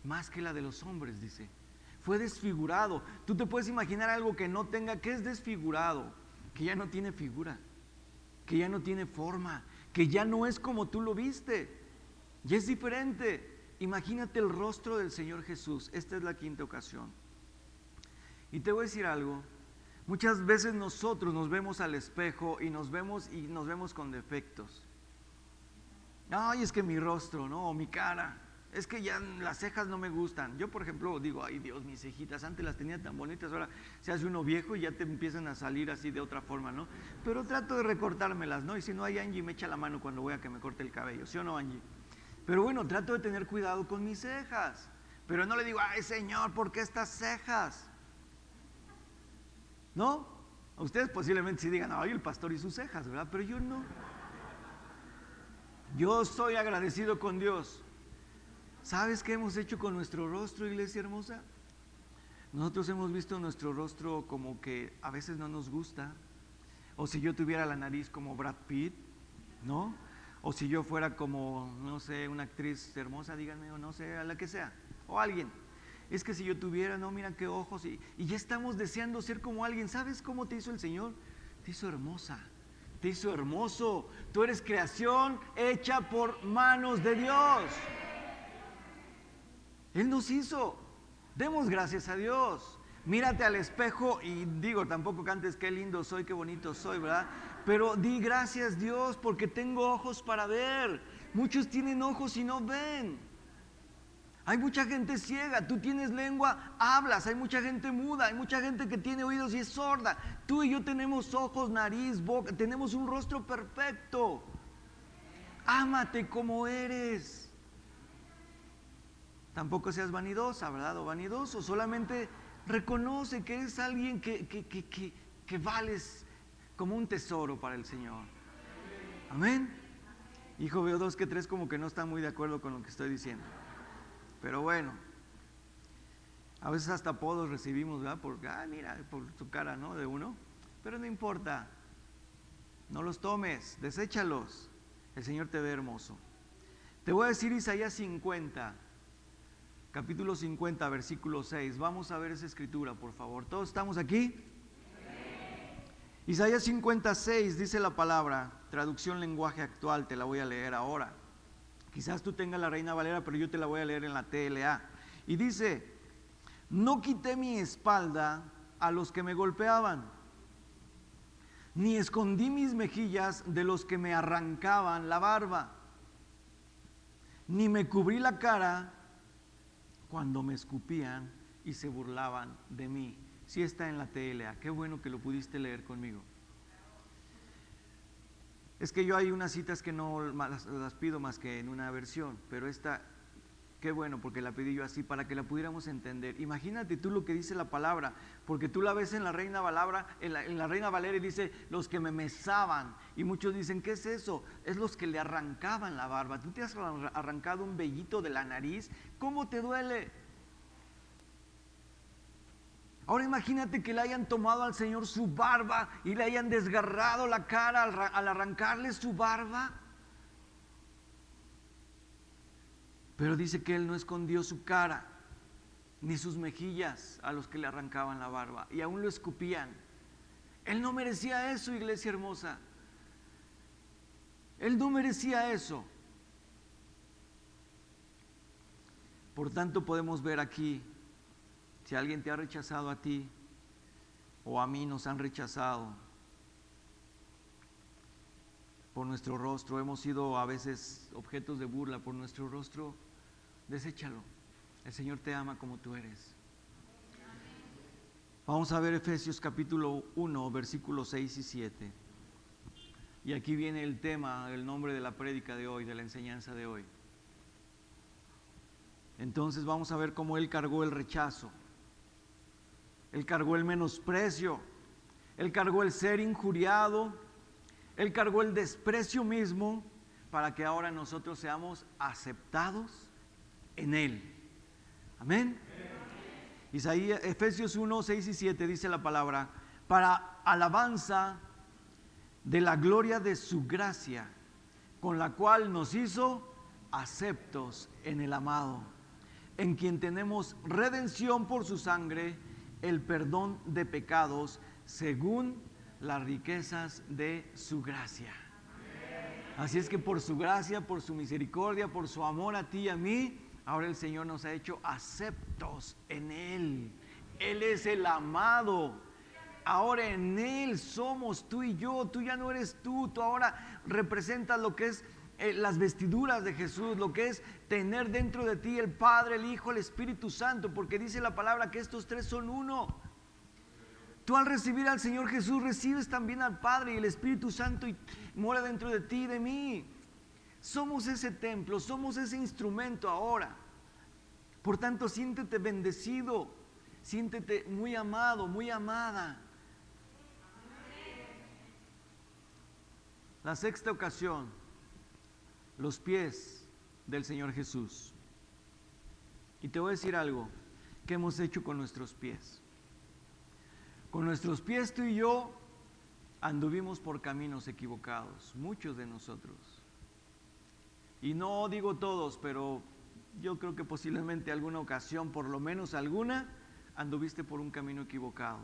más que la de los hombres, dice. Fue desfigurado. Tú te puedes imaginar algo que no tenga, que es desfigurado, que ya no tiene figura, que ya no tiene forma, que ya no es como tú lo viste, ya es diferente. Imagínate el rostro del Señor Jesús. Esta es la quinta ocasión. Y te voy a decir algo, muchas veces nosotros nos vemos al espejo y nos vemos con defectos. Ay, es que mi rostro, ¿no? O mi cara. Es que ya las cejas no me gustan. Yo, por ejemplo, digo, ay Dios, mis cejitas, antes las tenía tan bonitas, ahora se hace uno viejo y ya te empiezan a salir así de otra forma, ¿no? Pero trato de recortármelas, ¿no? Y si no, hay Angie me echa la mano cuando voy a que me corte el cabello, ¿sí o no, Angie? Pero bueno, trato de tener cuidado con mis cejas. Pero no le digo, ay Señor, ¿por qué estas cejas? ¿No? A ustedes posiblemente sí digan, ay, el pastor y sus cejas, ¿verdad? Pero yo no. Yo soy agradecido con Dios. ¿Sabes qué hemos hecho con nuestro rostro, iglesia hermosa? Nosotros hemos visto nuestro rostro como que a veces no nos gusta. O si yo tuviera la nariz como Brad Pitt, ¿no? O si yo fuera como, no sé, una actriz hermosa, díganme, o no sé, a la que sea, o alguien. Es que si yo tuviera, no, mira qué ojos, y ya estamos deseando ser como alguien. ¿Sabes cómo te hizo el Señor? Te hizo hermosa, te hizo hermoso. Tú eres creación hecha por manos de Dios. Él nos hizo. Demos gracias a Dios. Mírate al espejo y digo, tampoco cantes qué lindo soy, qué bonito soy, ¿verdad? Pero di gracias Dios porque tengo ojos para ver. Muchos tienen ojos y no ven. Hay mucha gente ciega, tú tienes lengua, hablas. Hay mucha gente muda, hay mucha gente que tiene oídos y es sorda. Tú y yo tenemos ojos, nariz, boca, tenemos un rostro perfecto. Ámate como eres. Tampoco seas vanidosa, ¿verdad? O vanidoso, solamente reconoce que eres alguien que vales como un tesoro para el Señor. Amén. Hijo, veo 2 que 3 como que no están muy de acuerdo con lo que estoy diciendo. Pero bueno, a veces hasta apodos recibimos, ¿verdad? Mira, por tu cara, ¿no? De uno. Pero no importa. No los tomes, deséchalos. El Señor te ve hermoso. Te voy a decir Isaías 50. Capítulo 50, versículo 6. Vamos a ver esa escritura, por favor. ¿Todos estamos aquí? Sí. Isaías 56 dice la palabra, traducción lenguaje actual, te la voy a leer ahora. Quizás tú tengas la Reina Valera, pero yo te la voy a leer en la TLA. Y dice, no quité mi espalda a los que me golpeaban, ni escondí mis mejillas de los que me arrancaban la barba, ni me cubrí la cara cuando me escupían y se burlaban de mí. Sí está en la TLA, qué bueno que lo pudiste leer conmigo. Es que yo hay unas citas que no las pido más que en una versión, pero esta, qué bueno, porque la pedí yo así para que la pudiéramos entender. Imagínate tú lo que dice la palabra, porque tú la ves en la Reina Valera, en la Reina Valera y dice, los que me mesaban, y muchos dicen, ¿qué es eso? Es los que le arrancaban la barba. ¿Tú te has arrancado un vellito de la nariz? ¿Cómo te duele? Ahora imagínate que le hayan tomado al Señor su barba y le hayan desgarrado la cara al arrancarle su barba. Pero dice que Él no escondió su cara ni sus mejillas a los que le arrancaban la barba y aún lo escupían. Él no merecía eso, iglesia hermosa. Él no merecía eso. Por tanto podemos ver aquí, si alguien te ha rechazado a ti o a mí nos han rechazado por nuestro rostro, hemos sido a veces objetos de burla por nuestro rostro, deséchalo. El Señor te ama como tú eres. Vamos a ver Efesios capítulo 1, versículos 6 y 7. Y aquí viene el tema, el nombre de la prédica de hoy, de la enseñanza de hoy. Entonces vamos a ver cómo Él cargó el rechazo. Él cargó el menosprecio, Él cargó el ser injuriado, Él cargó el desprecio mismo para que ahora nosotros seamos aceptados en Él. Amén. Efesios 1, 6 y 7 dice la palabra, para alabanza de la gloria de su gracia, con la cual nos hizo aceptos en el amado, en quien tenemos redención por su sangre, el perdón de pecados según las riquezas de su gracia. Así es que por su gracia, por su misericordia, por su amor a ti y a mí, ahora el Señor nos ha hecho aceptos en Él. Él es el amado. Ahora en Él somos tú y yo. Tú ya no eres tú ahora representas lo que es las vestiduras de Jesús, lo que es tener dentro de ti el Padre, el Hijo, el Espíritu Santo, porque dice la palabra que estos tres son uno. Tú al recibir al Señor Jesús recibes también al Padre y el Espíritu Santo y mora dentro de ti y de mí. Somos ese templo, somos ese instrumento ahora. Por tanto, siéntete bendecido, siéntete muy amado, muy amada. La sexta ocasión, los pies del Señor Jesús. Y te voy a decir algo, ¿qué hemos hecho con nuestros pies? Con nuestros pies tú y yo anduvimos por caminos equivocados, muchos de nosotros. Y no digo todos, pero yo creo que posiblemente alguna ocasión, por lo menos alguna, anduviste por un camino equivocado.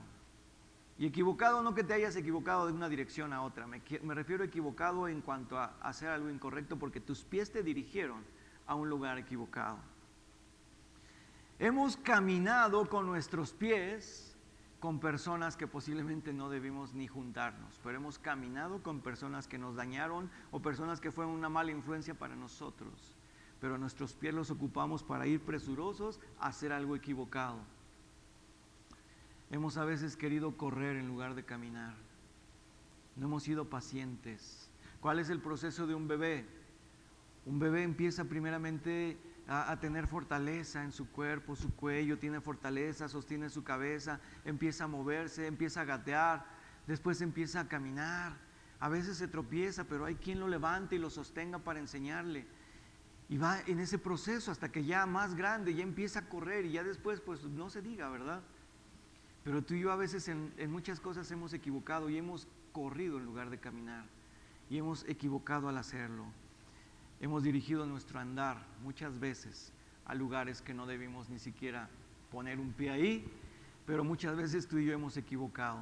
Y equivocado no que te hayas equivocado de una dirección a otra, me refiero a equivocado en cuanto a hacer algo incorrecto porque tus pies te dirigieron a un lugar equivocado. Hemos caminado con nuestros pies con personas que posiblemente no debimos ni juntarnos, pero hemos caminado con personas que nos dañaron o personas que fueron una mala influencia para nosotros, pero nuestros pies los ocupamos para ir presurosos a hacer algo equivocado. Hemos a veces querido correr en lugar de caminar. No hemos sido pacientes. ¿Cuál es el proceso de un bebé? Un bebé empieza primeramente a tener fortaleza en su cuerpo, su cuello, tiene fortaleza, sostiene su cabeza, empieza a moverse, empieza a gatear, después empieza a caminar. A veces se tropieza, pero hay quien lo levante y lo sostenga para enseñarle. Y va en ese proceso hasta que ya más grande, ya empieza a correr y ya después pues no se diga, ¿verdad? Pero tú y yo a veces en muchas cosas hemos equivocado y hemos corrido en lugar de caminar. Y hemos equivocado al hacerlo. Hemos dirigido nuestro andar muchas veces a lugares que no debimos ni siquiera poner un pie ahí, pero muchas veces tú y yo hemos equivocado.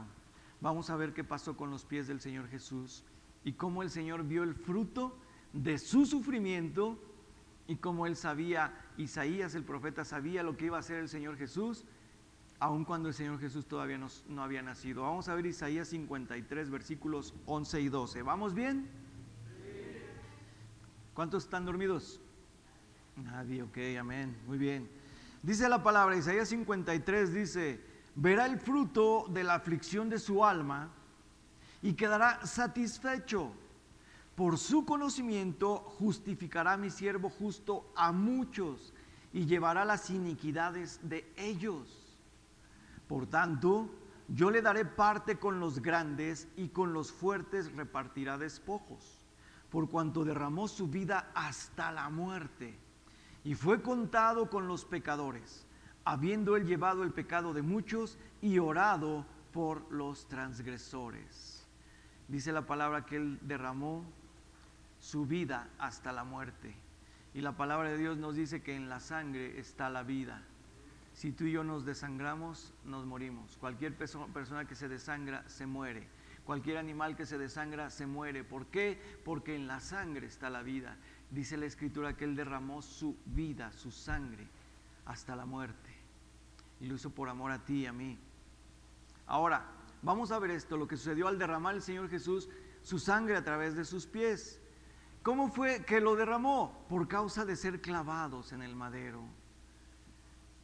Vamos a ver qué pasó con los pies del Señor Jesús y cómo el Señor vio el fruto de su sufrimiento y cómo Él sabía, Isaías el profeta sabía lo que iba a hacer el Señor Jesús. aun cuando el Señor Jesús todavía no había nacido. Vamos a ver Isaías 53, versículos 11 y 12. ¿Vamos bien? ¿Cuántos están dormidos? Nadie, ok, amén, muy bien. Dice la palabra, Isaías 53 dice: verá el fruto de la aflicción de su alma y quedará satisfecho. Por su conocimiento justificará mi siervo justo a muchos y llevará las iniquidades de ellos. Por tanto, yo le daré parte con los grandes y con los fuertes repartirá despojos, por cuanto derramó su vida hasta la muerte y fue contado con los pecadores, habiendo él llevado el pecado de muchos y orado por los transgresores. Dice la palabra que él derramó su vida hasta la muerte. Y la palabra de Dios nos dice que en la sangre está la vida. Si tú y yo nos desangramos, nos morimos. Cualquier persona que se desangra, se muere. Cualquier animal que se desangra, se muere. ¿Por qué? Porque en la sangre está la vida. Dice la Escritura que él derramó su vida, su sangre, hasta la muerte. Y lo hizo por amor a ti y a mí. Ahora, vamos a ver esto, lo que sucedió al derramar el Señor Jesús su sangre a través de sus pies. ¿Cómo fue que lo derramó? Por causa de ser clavados en el madero.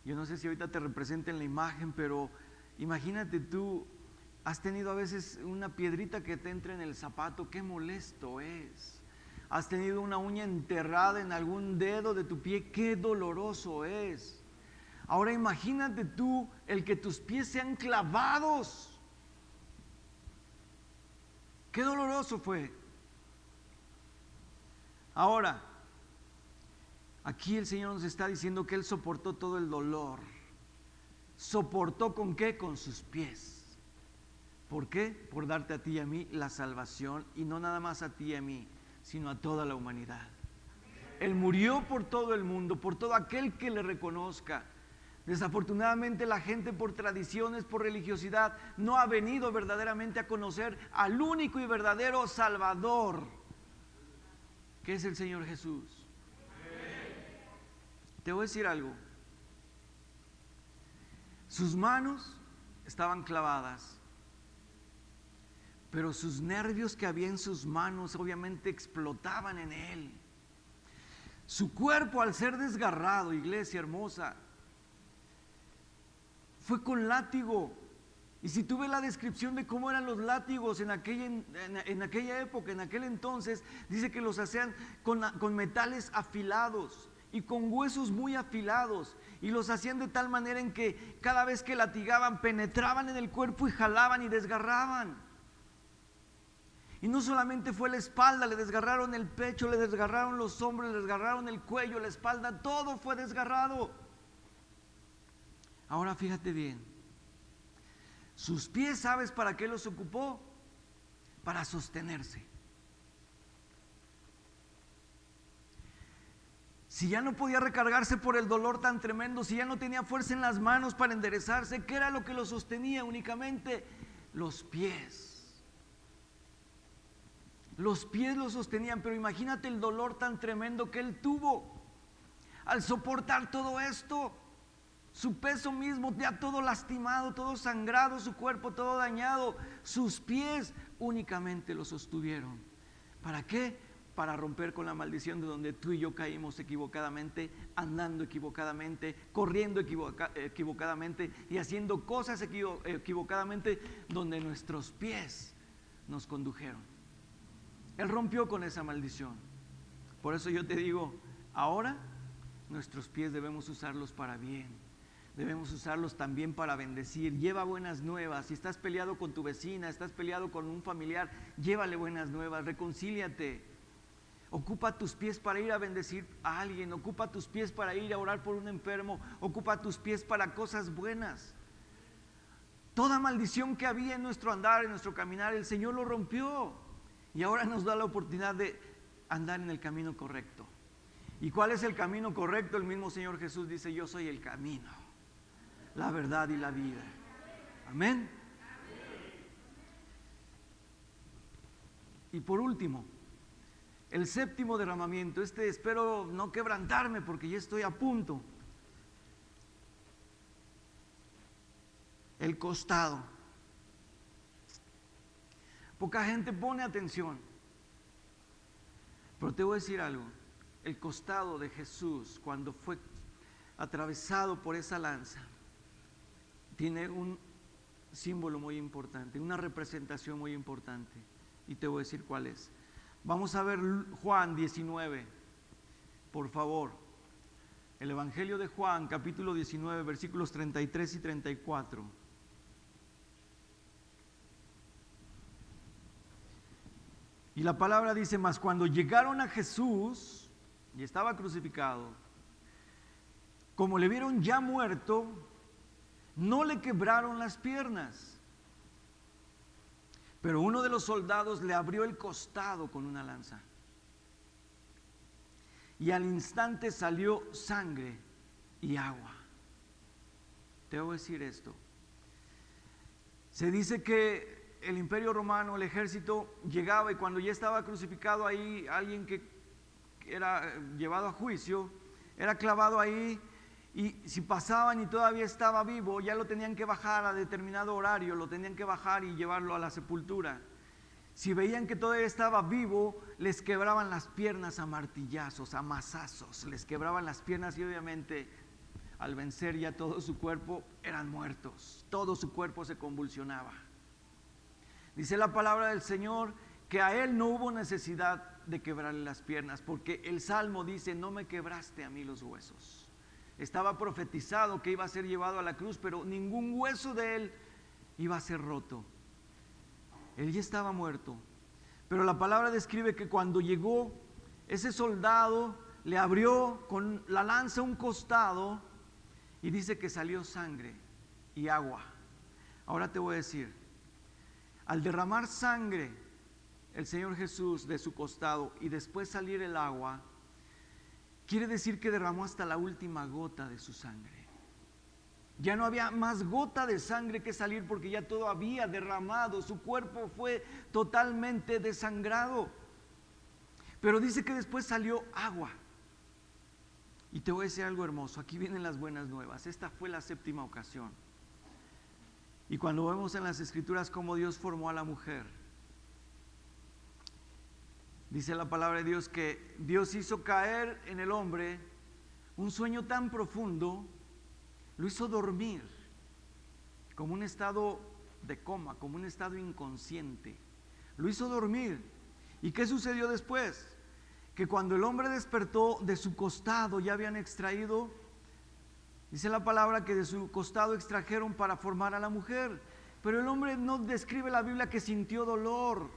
Yo no sé si ahorita te representa en la imagen, pero imagínate tú, has tenido a veces una piedrita que te entra en el zapato, qué molesto es. Has tenido una uña enterrada en algún dedo de tu pie, qué doloroso es. Ahora imagínate tú el que tus pies sean clavados. Qué doloroso fue. Ahora, aquí el Señor nos está diciendo que Él soportó todo el dolor. ¿Soportó con qué? Con sus pies. ¿Por qué? Por darte a ti y a mí la salvación, y no nada más a ti y a mí, sino a toda la humanidad. Él murió por todo el mundo, por todo aquel que le reconozca. Desafortunadamente la gente, por tradiciones, por religiosidad, no ha venido verdaderamente a conocer al único y verdadero Salvador, que es el Señor Jesús. Te voy a decir algo. Sus manos estaban clavadas, pero sus nervios que había en sus manos obviamente explotaban en él. Su cuerpo, al ser desgarrado, iglesia hermosa, fue con látigo. Y si tú ves la descripción de cómo eran los látigos en aquella época, en aquel entonces, dice que los hacían con metales afilados y con huesos muy afilados, y los hacían de tal manera en que cada vez que latigaban penetraban en el cuerpo y jalaban y desgarraban. Y no solamente fue la espalda, le desgarraron el pecho, le desgarraron los hombros, le desgarraron el cuello, la espalda, todo fue desgarrado. Ahora fíjate bien. Sus pies, ¿sabes para qué los ocupó? Para sostenerse. Si ya no podía recargarse por el dolor tan tremendo, si ya no tenía fuerza en las manos para enderezarse, ¿qué era lo que lo sostenía únicamente? Los pies. Los pies lo sostenían, pero imagínate el dolor tan tremendo que él tuvo al soportar todo esto. Su peso mismo, ya todo lastimado, todo sangrado, su cuerpo todo dañado, sus pies únicamente lo sostuvieron. ¿Para qué? Para romper con la maldición de donde tú y yo caímos equivocadamente, andando equivocadamente, corriendo equivocadamente y haciendo cosas equivocadamente, donde nuestros pies nos condujeron. Él rompió con esa maldición. Por eso yo te digo, ahora nuestros pies debemos usarlos para bien. Debemos usarlos también para bendecir. Lleva buenas nuevas. Si estás peleado con tu vecina, estás peleado con un familiar, llévale buenas nuevas, reconcíliate. Ocupa tus pies para ir a bendecir a alguien. Ocupa tus pies para ir a orar por un enfermo. Ocupa tus pies para cosas buenas. Toda maldición que había en nuestro andar, en nuestro caminar, el Señor lo rompió. Y ahora nos da la oportunidad de andar en el camino correcto. ¿Y cuál es el camino correcto? El mismo Señor Jesús dice: yo soy el camino, la verdad y la vida. Amén. Y por último, el séptimo derramamiento. Espero no quebrantarme porque ya estoy a punto. el costado. Poca gente pone atención, pero te voy a decir algo. El costado de Jesús, cuando fue atravesado por esa lanza, tiene un símbolo muy importante, una representación muy importante, y te voy a decir cuál es. Vamos a ver Juan 19, por favor. El Evangelio de Juan, capítulo 19, versículos 33 y 34. Y la palabra dice: mas cuando llegaron a Jesús, y estaba crucificado, como le vieron ya muerto, no le quebraron las piernas. Pero uno de los soldados le abrió el costado con una lanza. Y al instante salió sangre y agua. Te voy a decir esto. Se dice que el Imperio Romano, el ejército, llegaba y cuando ya estaba crucificado ahí, alguien que era llevado a juicio, era clavado ahí, y si pasaban y todavía estaba vivo, ya lo tenían que bajar a determinado horario, lo tenían que bajar y llevarlo a la sepultura. Si veían que todavía estaba vivo, les quebraban las piernas a martillazos, a mazazos, les quebraban las piernas y obviamente al vencer ya todo su cuerpo eran muertos, todo su cuerpo se convulsionaba. Dice la palabra del Señor que a él no hubo necesidad de quebrarle las piernas, porque el Salmo dice: no me quebraste a mí los huesos. Estaba profetizado que iba a ser llevado a la cruz, pero ningún hueso de él iba a ser roto. Él ya estaba muerto. Pero la palabra describe que cuando llegó, ese soldado le abrió con la lanza un costado y dice que salió sangre y agua. Ahora te voy a decir, al derramar sangre el Señor Jesús de su costado y después salir el agua, quiere decir que derramó hasta la última gota de su sangre. Ya no había más gota de sangre que salir porque ya todo había derramado, su cuerpo fue totalmente desangrado. Pero dice que después salió agua. Y te voy a decir algo hermoso, aquí vienen las buenas nuevas. Esta fue la 7ª ocasión. Y cuando vemos en las Escrituras cómo Dios formó a la mujer, dice la palabra de Dios que Dios hizo caer en el hombre un sueño tan profundo, lo hizo dormir, como un estado de coma, como un estado inconsciente. Lo hizo dormir. ¿Y qué sucedió después? Que cuando el hombre despertó, de su costado ya habían extraído, dice la palabra que de su costado extrajeron para formar a la mujer. Pero el hombre no describe la Biblia que sintió dolor.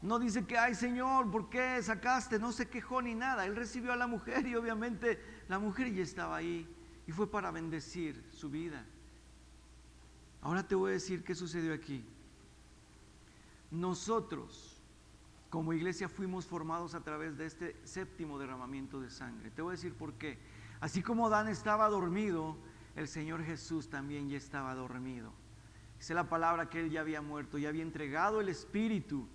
No dice que, ay Señor, ¿por qué sacaste? No se quejó ni nada. Él recibió a la mujer y obviamente la mujer ya estaba ahí. Y fue para bendecir su vida. Ahora te voy a decir qué sucedió aquí. Nosotros, como iglesia, fuimos formados a través de este 7º derramamiento de sangre. Te voy a decir por qué. Así como Adán estaba dormido, el Señor Jesús también ya estaba dormido. Dice la palabra que Él ya había muerto, ya había entregado el Espíritu.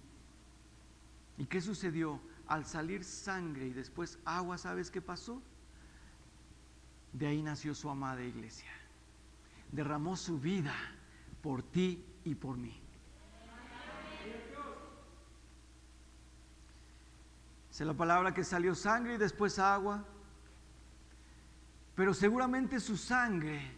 ¿Y qué sucedió? Al salir sangre y después agua, ¿sabes qué pasó? De ahí nació su amada iglesia. Derramó su vida por ti y por mí. Dice la palabra que salió sangre y después agua. Pero seguramente su sangre,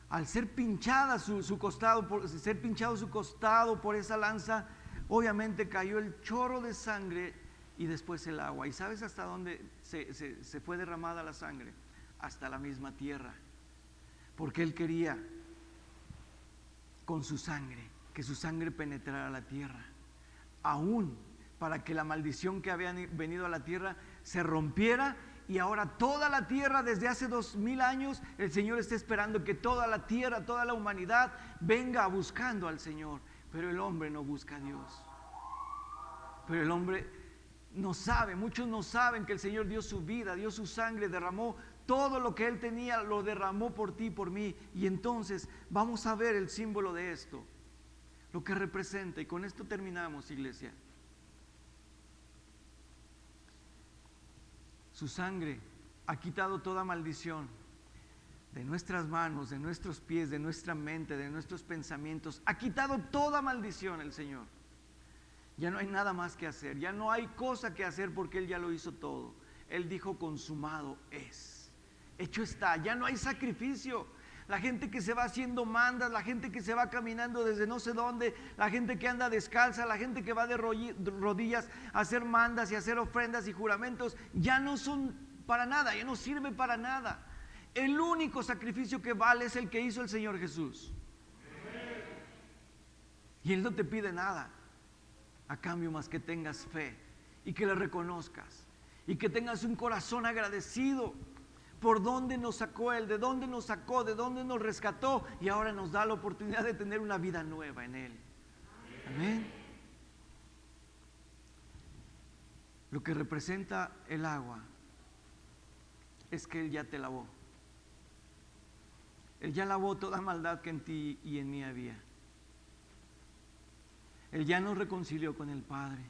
al ser pinchada su costado, por ser pinchado su costado por esa lanza, obviamente cayó el chorro de sangre y después el agua. ¿Y sabes hasta dónde se fue derramada la sangre? Hasta la misma tierra, porque Él quería con su sangre, que su sangre penetrara la tierra, aún para que la maldición que había venido a la tierra se rompiera, y ahora toda la tierra, desde hace 2000 años, el Señor está esperando que toda la tierra, toda la humanidad venga buscando al Señor, pero el hombre no busca a Dios, pero el hombre no sabe, muchos no saben que el Señor dio su vida, dio su sangre, derramó todo lo que Él tenía, lo derramó por ti y por mí. Y entonces vamos a ver el símbolo de esto, lo que representa. Y con esto terminamos, iglesia. Su sangre ha quitado toda maldición de nuestras manos, de nuestros pies, de nuestra mente, de nuestros pensamientos. Ha quitado toda maldición el Señor. Ya no hay nada más que hacer, ya no hay cosa que hacer porque Él ya lo hizo todo. Él dijo: consumado es, hecho está, ya no hay sacrificio. La gente que se va haciendo mandas, la gente que se va caminando desde no sé dónde, la gente que anda descalza, la gente que va de rodillas a hacer mandas y a hacer ofrendas y juramentos, ya no son para nada, ya no sirve para nada. El único sacrificio que vale es el que hizo el Señor Jesús. Y Él no te pide nada a cambio más que tengas fe y que le reconozcas y que tengas un corazón agradecido por dónde nos sacó Él, de dónde nos sacó, de dónde nos rescató, y ahora nos da la oportunidad de tener una vida nueva en Él. Amén. Lo que representa el agua es que Él ya te lavó. Él ya lavó toda maldad que en ti y en mí había. Él ya nos reconcilió con el Padre.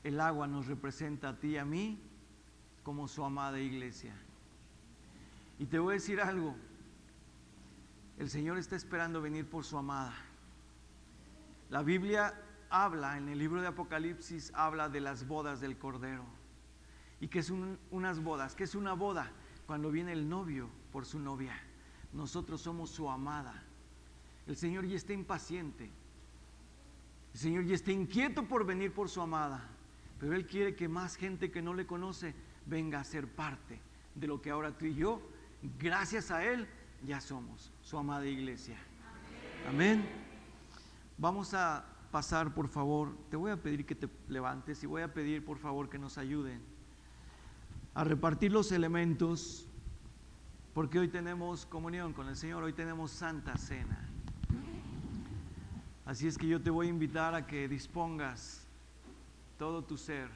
El agua nos representa a ti y a mí como su amada iglesia. Y te voy a decir algo: el Señor está esperando venir por su amada. La Biblia habla, en el libro de Apocalipsis, habla de las bodas del Cordero. ¿Y qué es unas bodas? ¿Qué es una boda? Cuando viene el novio por su novia. Nosotros somos su amada. El Señor ya está impaciente. El Señor ya está inquieto por venir por su amada. Pero Él quiere que más gente que no le conoce venga a ser parte de lo que ahora tú y yo, gracias a Él, ya somos su amada iglesia. Amén. Vamos a pasar, por favor. Te voy a pedir que te levantes y voy a pedir, por favor, que nos ayuden a repartir los elementos, porque hoy tenemos comunión con el Señor, hoy tenemos Santa Cena. Así es que yo te voy a invitar a que dispongas todo tu ser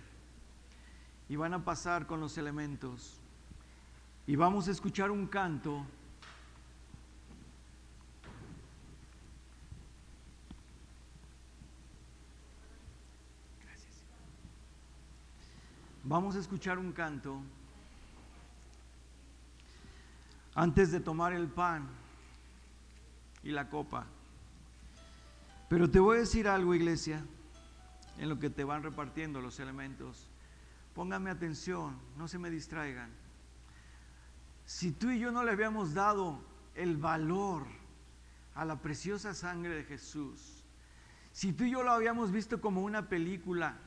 y van a pasar con los elementos y vamos a escuchar un canto. Gracias. Vamos a escuchar un canto antes de tomar el pan y la copa. Pero te voy a decir algo, iglesia, en lo que te van repartiendo los elementos. Pónganme atención, no se me distraigan. Si tú y yo no le habíamos dado el valor a la preciosa sangre de Jesús, si tú y yo lo habíamos visto como una película,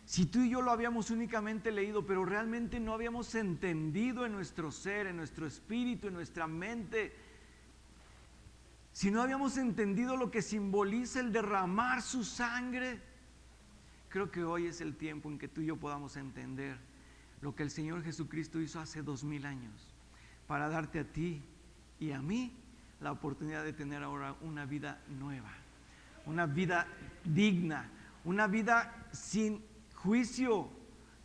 si tú y yo lo habíamos únicamente leído, pero realmente no habíamos entendido en nuestro ser, en nuestro espíritu, en nuestra mente, si no habíamos entendido lo que simboliza el derramar su sangre, creo que hoy es el tiempo en que tú y yo podamos entender lo que el Señor Jesucristo hizo hace 2000 años para darte a ti y a mí la oportunidad de tener ahora una vida nueva, una vida digna, una vida sin juicio,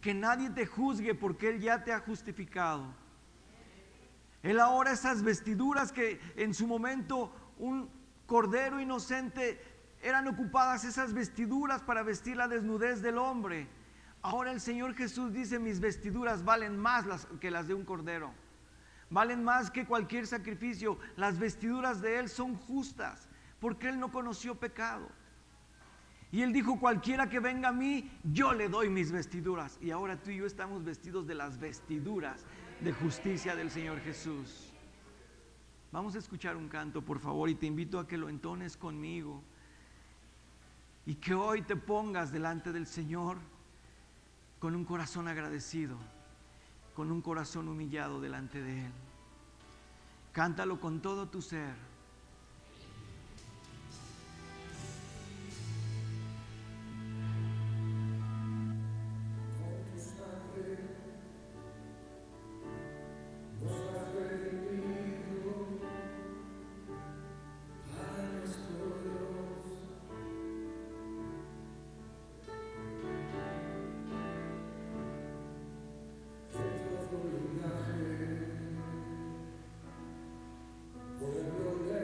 que nadie te juzgue porque Él ya te ha justificado. Él ahora, esas vestiduras que en su momento un cordero inocente eran ocupadas, esas vestiduras para vestir la desnudez del hombre, ahora el Señor Jesús dice: mis vestiduras valen más que las de un cordero, valen más que cualquier sacrificio. Las vestiduras de Él son justas porque Él no conoció pecado. Y Él dijo: cualquiera que venga a mí, yo le doy mis vestiduras. Y ahora tú y yo estamos vestidos de las vestiduras de justicia del Señor Jesús. Vamos a escuchar un canto, por favor, y te invito a que lo entones conmigo y que hoy te pongas delante del Señor con un corazón agradecido, con un corazón humillado delante de Él. Cántalo con todo tu ser. Por el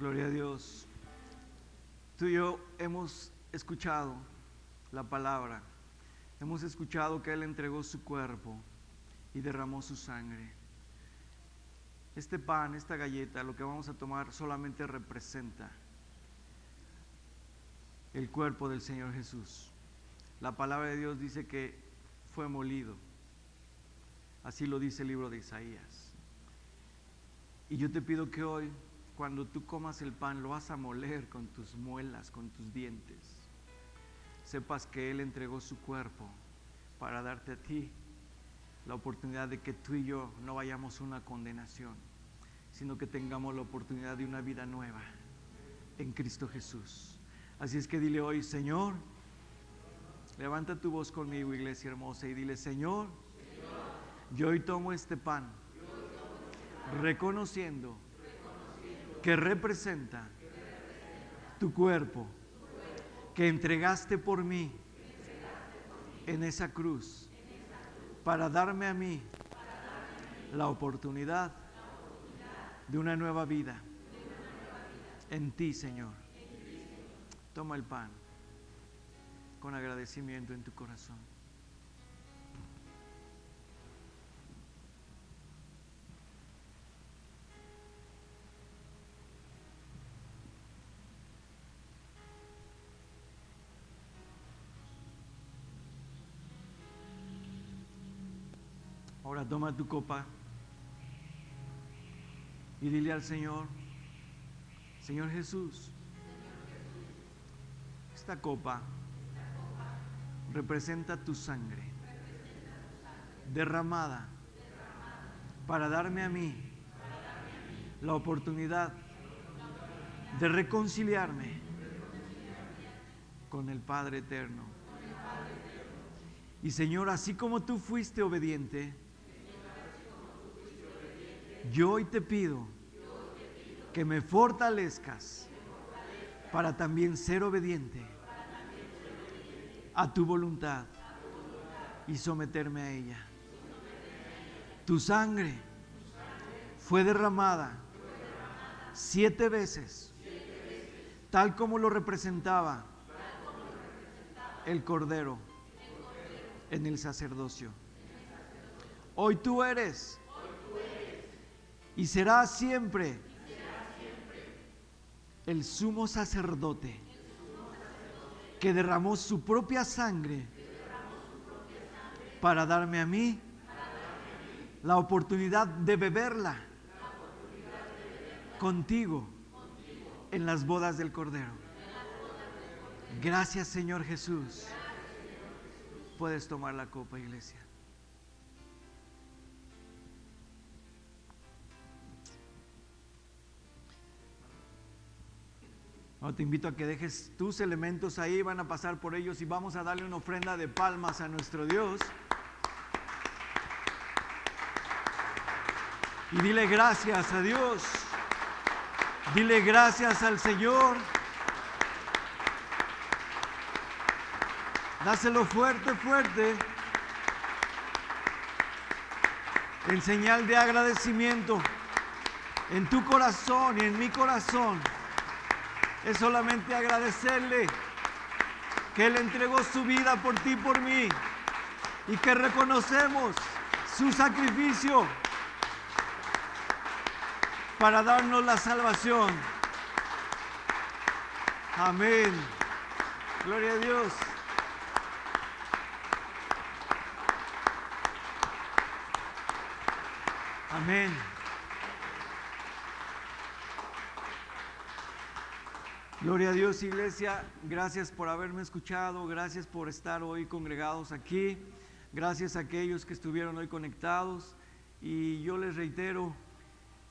Gloria a Dios. Tú y yo hemos escuchado la palabra, hemos escuchado que Él entregó su cuerpo y derramó su sangre. Este pan, esta galleta, lo que vamos a tomar solamente representa el cuerpo del Señor Jesús. La palabra de Dios dice que fue molido. Así lo dice el libro de Isaías. Y yo te pido que hoy, cuando tú comas el pan, lo vas a moler con tus muelas, con tus dientes. Sepas que Él entregó su cuerpo para darte a ti la oportunidad de que tú y yo no vayamos a una condenación, sino que tengamos la oportunidad de una vida nueva en Cristo Jesús. Así es que dile hoy: Señor, levanta tu voz conmigo, iglesia hermosa, y dile: Señor, yo hoy tomo este pan, reconociendo que representa tu cuerpo, que entregaste por mí en esa cruz, para darme a mí la oportunidad de una nueva vida en ti, Señor. Toma el pan con agradecimiento en tu corazón. Ahora toma tu copa y dile al Señor: Señor Jesús, esta copa representa tu sangre derramada para darme a mí la oportunidad de reconciliarme con el Padre Eterno. Y Señor, así como tú fuiste obediente, yo hoy te pido que me fortalezcas para también ser obediente a tu voluntad y someterme a ella. Tu sangre fue derramada 7 veces, tal como lo representaba el Cordero en el sacerdocio. Hoy tú eres y serás siempre el sumo sacerdote que derramó su propia sangre para darme a mí la oportunidad de beberla contigo en las bodas del Cordero. Gracias, Señor Jesús. Puedes tomar la copa, iglesia. Te invito a que dejes tus elementos ahí, van a pasar por ellos y vamos a darle una ofrenda de palmas a nuestro Dios. Y dile gracias a Dios, dile gracias al Señor. Dáselo fuerte, fuerte, en señal de agradecimiento en tu corazón y en mi corazón. Es solamente agradecerle que Él entregó su vida por ti y por mí, y que reconocemos su sacrificio para darnos la salvación. Amén. Gloria a Dios. Amén. Gloria a Dios, iglesia. Gracias por haberme escuchado, gracias por estar hoy congregados aquí, gracias a aquellos que estuvieron hoy conectados, y yo les reitero,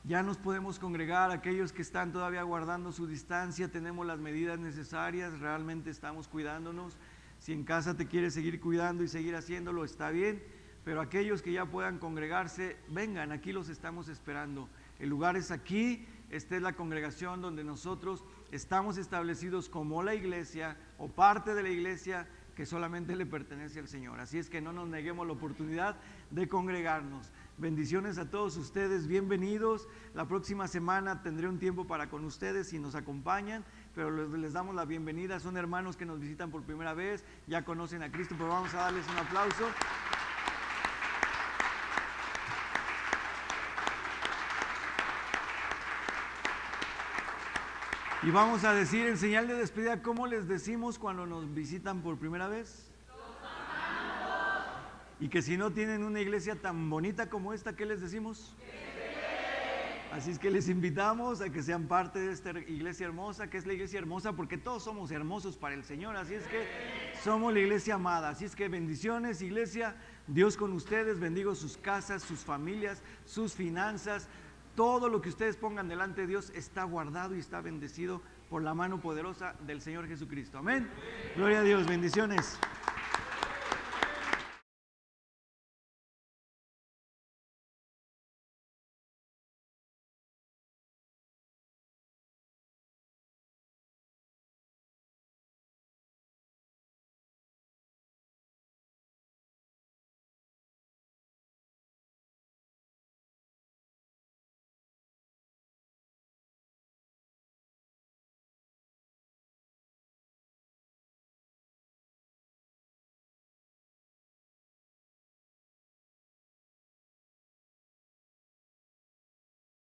ya nos podemos congregar. Aquellos que están todavía guardando su distancia, tenemos las medidas necesarias, realmente estamos cuidándonos. Si en casa te quieres seguir cuidando y seguir haciéndolo, está bien, pero aquellos que ya puedan congregarse, vengan, aquí los estamos esperando. El lugar es aquí. Esta es la congregación donde nosotros estamos establecidos como la iglesia o parte de la iglesia que solamente le pertenece al Señor. Así es que no nos neguemos la oportunidad de congregarnos. Bendiciones a todos ustedes, bienvenidos. La próxima semana tendré un tiempo para con ustedes si nos acompañan, pero les damos la bienvenida. Son hermanos que nos visitan por primera vez, ya conocen a Cristo, pero vamos a darles un aplauso. Y vamos a decir en señal de despedida, ¿cómo les decimos cuando nos visitan por primera vez? Y que si no tienen una iglesia tan bonita como esta, ¿qué les decimos? Así es que les invitamos a que sean parte de esta iglesia hermosa, que es la iglesia hermosa, porque todos somos hermosos para el Señor, así es que somos la iglesia amada. Así es que bendiciones, iglesia, Dios con ustedes, bendigo sus casas, sus familias, sus finanzas. Todo lo que ustedes pongan delante de Dios está guardado y está bendecido por la mano poderosa del Señor Jesucristo. Amén. Gloria a Dios, bendiciones.